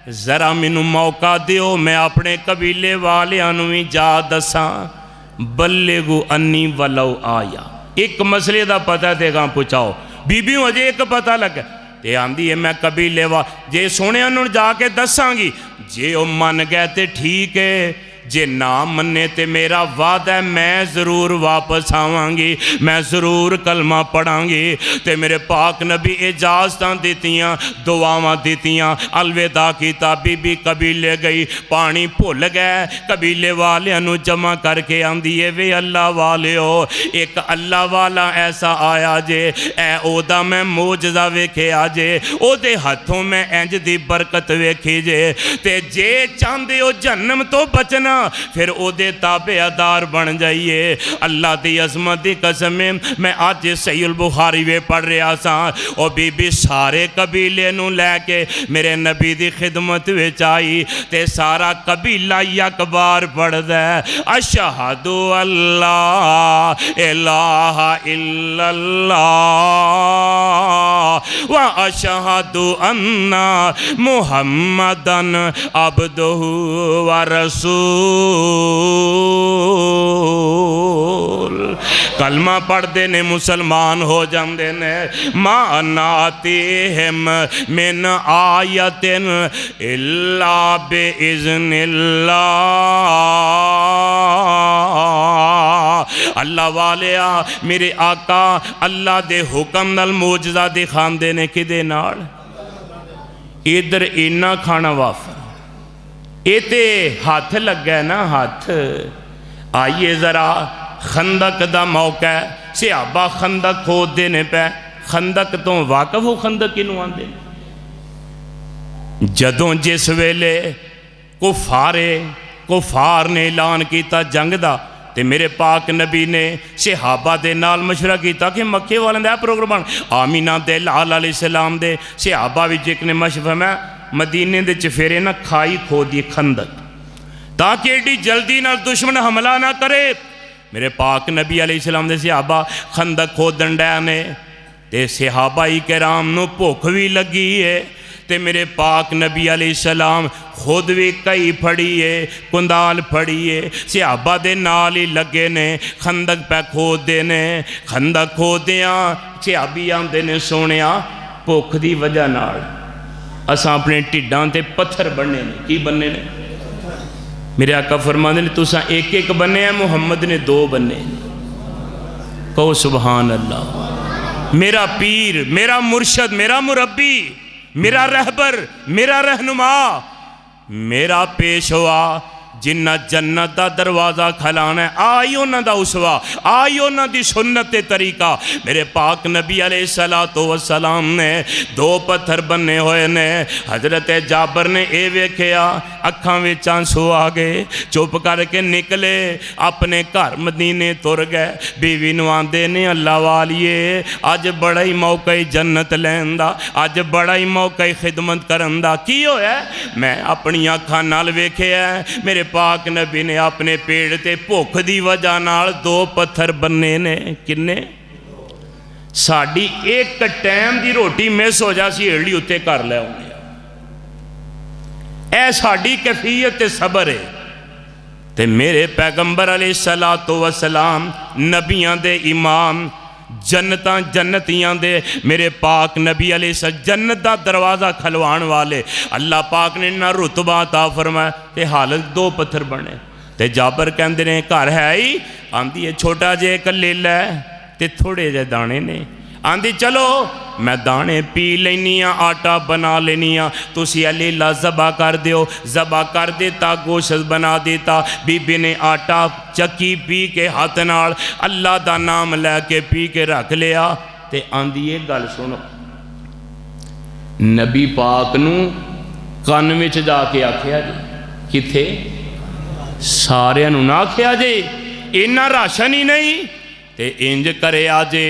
जरा मैनू मौका दिओ मैं अपने कबीले वालियां नूं भी जा दसां। बल्लिगू अन्नी वलौ आया। एक मसले दा पता ते गां पुछाओ। बीबी अजे एक पता लगा। ते आंदी है मैं कबीले वा जे सोहणिया नूं जाके दसांगी, जे ओ मन गए ते ठीक है, जे ना मन्ने ते मेरा वादा है मैं ज़रूर वापस आवांगी, मैं ज़रूर कलमा पढ़ांगी। ते मेरे पाक नबी इजाज़तां दित्तियां, दुआवां दित्तियां, अलविदा कीता। बीबी कबीले गई, पानी भुल गए, कबीले वालियां नूं जमा करके आंदी है वे अल्लाह वालिओ एक अल्लाह वाला ऐसा आया जे, ऐ ओदा मैं मोजज़ा वेखिया जे, ओदे हथों मैं इंज दी बरकत वेखी जे। ते जे चाहते हो जन्नम तो बचना फिर ओदे ताबेदार बन जाइए। अल्लाह की अजमत की कसम मैं अज सहीहुल बुखारी वे पढ़ रहा सा। और बीबी सारे कबीले नूं लैके मेरे नबी की खिदमत विच आई, ते सारा कबीला एक बार पढ़दा अशहदु अल्ला इलाहा इल्लल्लाह व अशहदु अन्ना मुहम्मदन अब्दुहु व रसूल। कलमा पढ़ते ने मुसलमान हो जाते ने। मानातिहिम मिन आयतिन इल्ला बिइज़्निल्लाह। अल्लाह वालिया मेरे आका अल्लाह दे हुक्म नाल मोजज़ा दिखांदे ने। किदे नाल? इधर इन्ना खाना वाफर इते हाथ लगा ना, हाथ। आइए ज़रा खंदक दा मौका है, सहाबा खंदक खोदते ने पै। खंदक तो वाकफ हो? खंदक किनू आंदे? जदों जिस वेले कुफार ने ऐलान किया जंग का, तो मेरे पाक नबी ने सहाबा दे नाल मशवरा किया कि मक्के वालों का प्रोग्राम आमीना दे लाल अलैहिस्सलाम दे सहाबा विच एक ने मशवरा मैं मदीने दे चफेरे ना खाई खोदी खंदक, ताकि एडी जल्दी नाल दुश्मन हमला ना करे। मेरे पाक नबी अलैहिस्सलाम दे सहाबा खंदक खोदन डे ने, ते सहाबा किराम नूं भुख भी लगी है, ते मेरे पाक नबी अलैहिस्सलाम खुद भी कई फड़ी है, कुंदाल फड़ी है, सहाबा दे नाल ही लगे ने, खंदक पे खोदते ने। खंदक खोददियां सहाबी आंदे ने सोनिया भुख की वजह नाल असां अपने ढिड्डां ते पत्थर बन्ने ने। की बन्ने ने? मेरे आका फरमाते ने तुसां एक एक बन्ने, मुहम्मद ने 2 बन्ने। कहो सुभान अल्लाह। मेरा पीर, मेरा मुर्शद, मेरा मुरब्बी, मेरा रहबर, मेरा रहनुमा, मेरा पेशवा, जिन्ना जन्नत का दरवाज़ा खलाना है, आई उन्हां दा उसवा, आई उन्हां दी सुन्नत ते तरीका। मेरे पाक नबी अलैहिस्सलातु वस्सलाम ने 2 पत्थर बन्ने हुए ने। हजरत जाबर ने यह वेख्या, अखां विच आंसू आ गए, चुप करके निकले, अपने घर मदीने तुर गए। बीवी नूं आंदे ने अल्लाह वालिए अज बड़ा ही मौका ही जन्नत लैन दा, अज बड़ा ही मौका ही खिदमत करन दा। की होया? मैं अपनी अखां नाल वेख्या मेरे पाक नबी ने अपने पेड़ ते भुख की वजह नाल 2 पत्थर बन्ने ने। किन्ने? साड़ी एक टाइम की रोटी मिस हो जा सी हेड़ी उत्ते कर लै आउने। ऐ साड़ी कैफियत ते सबर है। ते मेरे पैगंबर अलैहिस्सलातु वस्सलाम नबियां दे इमाम, जन्नतां जन्नतियां दे मेरे पाक नबी अलैहि जन्नत का दरवाज़ा खलवाण वाले अल्लाह पाक ने ना रुतबा अता फरमाया, ते हालत 2 पत्थर बने। ते जाबर कहंदे ने घर है ही? आंदी है छोटा जे एक ले लै ते थोड़े जे दाने ने। आंदी चलो मैं दाने पी लैनी हाँ, आटा बना लेनी हाँ, तुसी लीला ज़बा कर दियो। ज़बा कर देता, गोश्त बना देता। बीबी ने आटा चक्की पी के हाथ नाल अल्लाह दा नाम लैके पी के रख लिया। ते आंदी ये गल सुनो, नबी पाक नूं कन विच जाके आखिया जी, किथे? सारियां नूं ना आखिया जे, इन्ना राशन ही नहीं ते इंज करे आजे।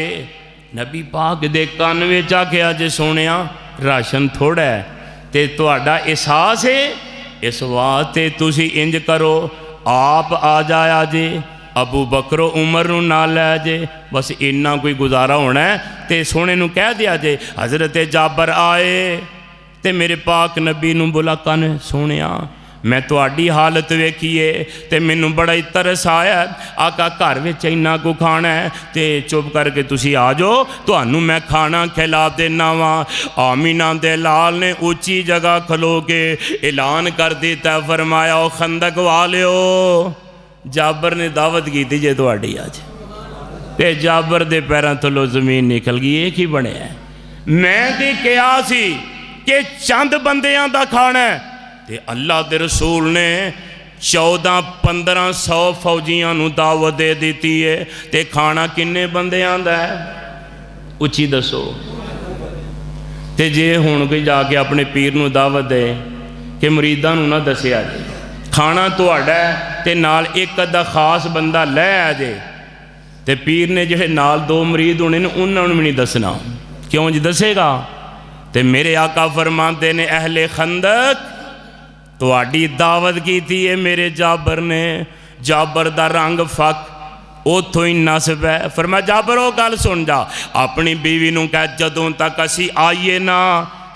नबी पाक दे कान विच आखिया जे सोनिया राशन थोड़ा है ते तुहाडा एहसास है, इस वास्ते तुसी इंज करो आप आ जाया जे, अबू बकरो उमर नूं नाल लै जे, बस इन्ना कोई गुजारा होना है। ते सोने नूं कह दिया जे हज़रत जाबर आए ते मेरे पाक नबी नूं बुला कन सोनिया मैं तुहाडी हालत वेखीए ते मैनू बड़ा ही तरस आया, आका घर विच इन्ना को खाना है ते चुप करके तुसी आ जाओ, तुहानू मैं खाना खिला देना वा। आमीना दे लाल ने ऊंची जगह खलो के ऐलान कर दिता, फरमाया ओ खंदक वालियो जाबर ने दावत की जे तुहाडी अज, ते जाबर दे पैरों थल्लों जमीन निकल गई। ये की बनया? मैं ते कहा सी कि चंद बंदियां दा खाना है, ते अल्लाह दे रसूल ने 1400-1500 फौजियां नूं दावत दे दी है, ते खाना किन्ने बंदियां दा है? उची दसो। ते जे हुण कोई जाके अपने पीर नूं दावत दे कि मुरीदां नूं ना दसिया जे खाना तुहाडा है, ते नाल एक अद्धा खास बंदा लै आ जे, ते पीर ने जिहड़े नाल 2 मरीद होने ने उन्हां नूं भी नहीं दसना। क्यों जी दसेगा? ते मेरे आका फरमाते ने अहले खंदक तुहाडी दावत की थी है मेरे जाबर ने। जाबर दा रंग फक उतों ही नस्ब है। फरमाया जाबर वो गल सुन जा, अपनी बीवी नूं कह जदों तक असी आईए ना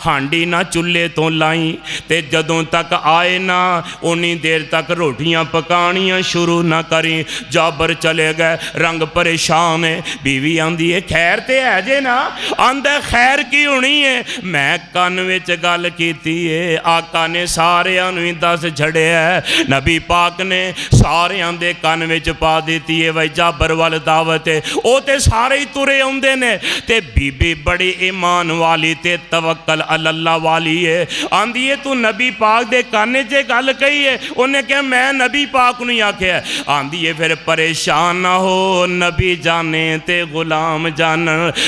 हांडी ना चुल्हे तो लाई, ते जदों तक आए ना उन्नी देर तक रोटियां पकानियां शुरू ना करी। जाबर चले गए, रंग परेशान है। बीवी आंदी है खैर ते है जे ना? आंदा खैर की होनी है, मैं कन विच गल कीती है, आका ने सारियां नूं ही दस छड़िया है। नबी पाक ने सारियां दे कन विच पा दी है वही जाबर वाल दावत है। वो ते सारे ही तुरे आउंदे ने, ते बीबी बड़ी ईमान वाली ते तवक्कल अल्लाह वाली है। आंदी है तू नबी पाक दे काने च गल कही है। उन्हें कहा मैं नबी पाक नहीं आख्या। आंदी है फिर परेशान ना हो, नबी जाने ते गुलाम जान,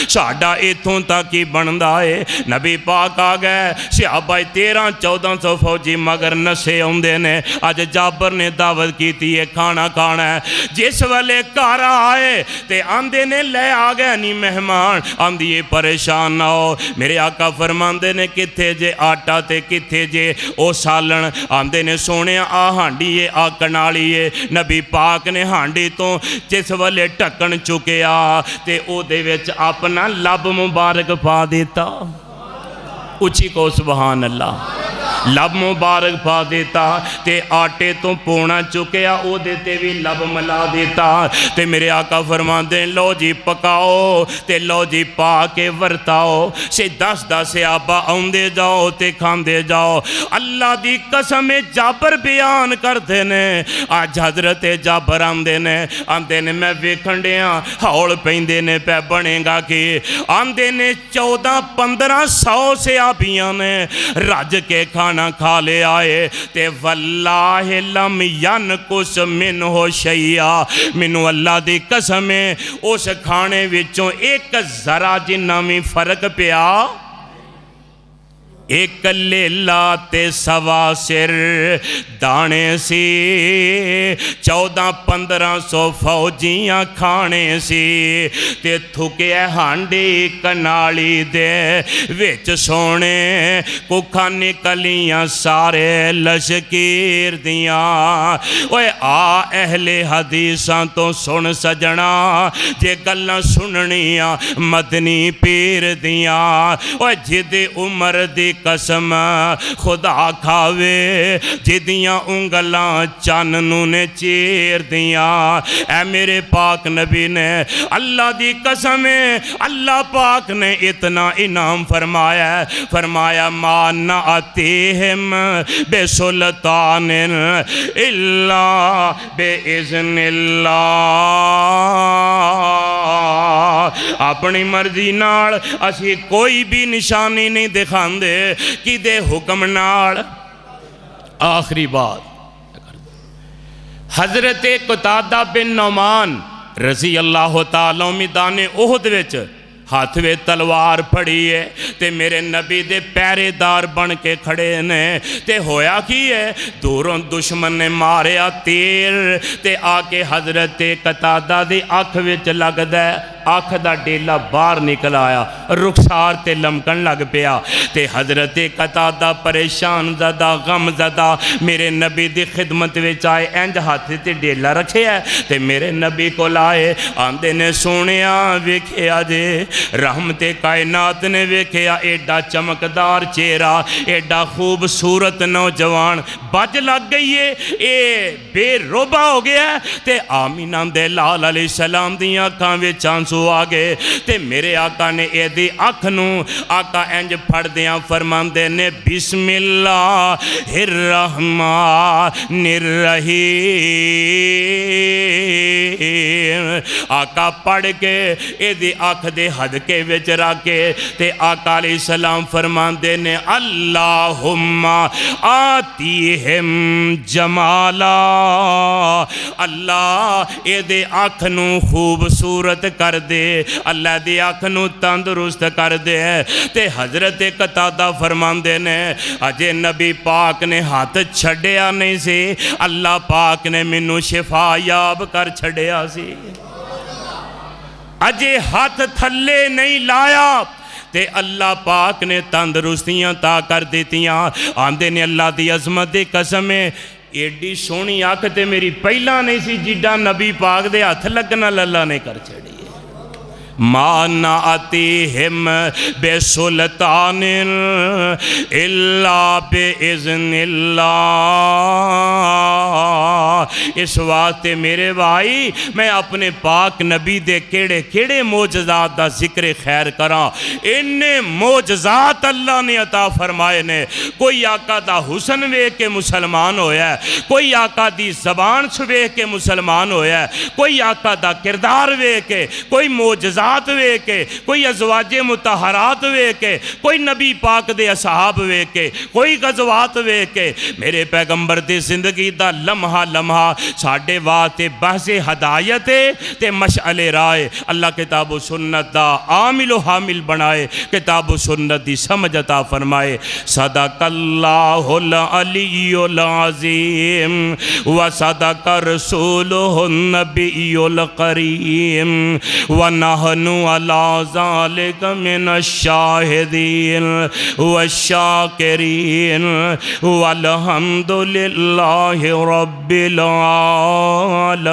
साडा इथों तक ही बनता है। नबी पाक आ गए, सहाबा 1300-1400 फौजी मगर नशे आउंदे ने। अज जाबर ने दावत की है, खाना खाना है। जिस वेले घर आए ते आंदे ने ले आ गए नहीं मेहमान। आंदी है परेशान ना हो, मेरे आका फरमांदे ने किथे जे आटा ते किथे जे ओ सालन। आंदे ने सोने आ हांडी है आकण वाली है। नबी पाक ने हांडी तो जिस वेले ढक्कन चुकिया ते ओदे विच अपना लब मुबारक पा दिता। उची को सुभान अल्लाह। लब मुबारक पा देता ते आटे तो पोना चुकिया ओदे ते भी लब मिला देता। ते मेरे आका फरमाते लो जी पकाओ ते लो जी पा के वरताओ। से 10-10 सहाबा आउंदे जाओ ते खांदे जाओ। अल्लाह दी कसम जाबर बयान करते ने। अज हजरत जाबर आंदे ने मैं वेखण दिया हौल पैंदे ने पै बनेगा कि। आंदे ने 14-1500 सहाबियां ने रज के खाना खा ले आए। ते वल्लाहि लम यन कुछ मिन हो शैया, मैनू अल्लाह दी कसम है उस खाने विचों एक जरा जिन्ना भी फर्क पिया। एक लेला ते सवा सिर दाने सी, 1400-1500 फौजियां खाने सी। ते थुके हांडी कनाली दे विच सोने कुखा निकलियां सारे लश्कीर दियां। ओए आ अहले हदीसां तो सुन सजना जे गल्लां सुननियां मदनी पीर दियां। ओए जिदी उमर दी कसम खुदा खावे जिदियां उंगलां चन्न ने चीर दियां। ऐ मेरे पाक नबी ने अल्लाह दी कसम अल्लाह पाक ने इतना इनाम फरमाया। फरमाया माना अतीहिम बेसुल्तान इल्ला बेइज़्निल्लाह। अपनी मर्जी नाल असी कोई भी निशानी नहीं दिखाते कि दे हुक्म नाल। आखिरी बात हजरत कतादा बिन नौमान रज़ी अल्लाह तआला मैदान उहद विच हाथ में तलवार फड़ी है ते मेरे नबी दे पहरेदार बन के खड़े ने। ते होया की है दूरों दुश्मन ने मारिया तीर ते आके हजरत कतादा दी अख विच लगदा। अख दा डेला बाहर निकल आया, रुखसार ते लमकन लग पिया। ते हजरत कतादा परेशान ज़दा गम ज़दा मेरे नबी दी खिदमत विच आए। इंज हाथ ते डेला रखे है ते मेरे नबी को आए। आंदे ने सोनिया वेखिया जे रहमते कायनात ने वेखिया एडा चमकदार चेहरा, एडा खूबसूरत नौजवान बज लग गई है, ये बेरोबा हो गया। ते आमीना दे लाल अलैहिस्सलाम दी अखां विच आंसू आ गए। ते मेरे आका ने एदी अख नूं आका इंज फड़दियां फरमांदे ने बिस्मिल्लाहिर रहमानिर रहीम। आका पढ़ के एदी अख दे हदके विच रख के ते आका अलैहिस्सलाम फरमांदे ने अल्लाहुम्मा आतीहिम जमाला। अल्लाह एदे अख नूं खूबसूरत कर दे, अल्लाह दी अख नूं तंदुरुस्त कर दे। ते हजरत कतादा फरमांदे ने अजे नबी पाक ने हाथ छड्डिया नहीं सी, अल्लाह पाक ने मैनू शिफा याब कर छड्डिया सी। अजे हाथ थल्ले नहीं लाया ते अल्लाह पाक ने तंदुरुस्तियां ता कर दित्तियां। आंदे ने अल्लाह दी अजमत दी कसम एडी सोहनी अख ते मेरी पहला नहीं सी जिड्डा नबी पाक दे हथ लगना अल्लाह ने कर छड़ी। माना अतीहिम बेसुल्तान इल्ला बेइज़्निल्लाह। इस वास्ते मेरे भाई मैं अपने पाक नबी दे केड़े केड़े मोजज़ात दा जिक्र खैर करा। इन्ने मोजज़ात अल्लाह ने अता फरमाए ने। कोई आका दा हुसन वेख के मुसलमान होया, कोई आका दी ज़बान वेख के मुसलमान होया, कोई आका दा किरदार वेख के, कोई मोजज़ात मुआजजात वेख के, कोई अजवाजे मुतहरात वेख के, कोई नबी पाक दे असहाब वेख के, कोई गजवात वेख के, मेरे पैगंबर दी जिंदगी दा लम्हा लम्हा साडे वास्ते बहसे हदायत है ते मशअले राय। अल्लाह किताब सुन्नत दा आमिल हामिल बनाए, किताब सुन्नत दी समझ अता फरमाए। सदकल्लाहुल अलीयुल अज़ीम व सदक रसूलुहुन नबियुल करीम व नहनु अला ज़ालिका मिनश शाहिदीन व शाकिरीन वल्हम्दुलिल्लाहि रब्बिल आलमीन।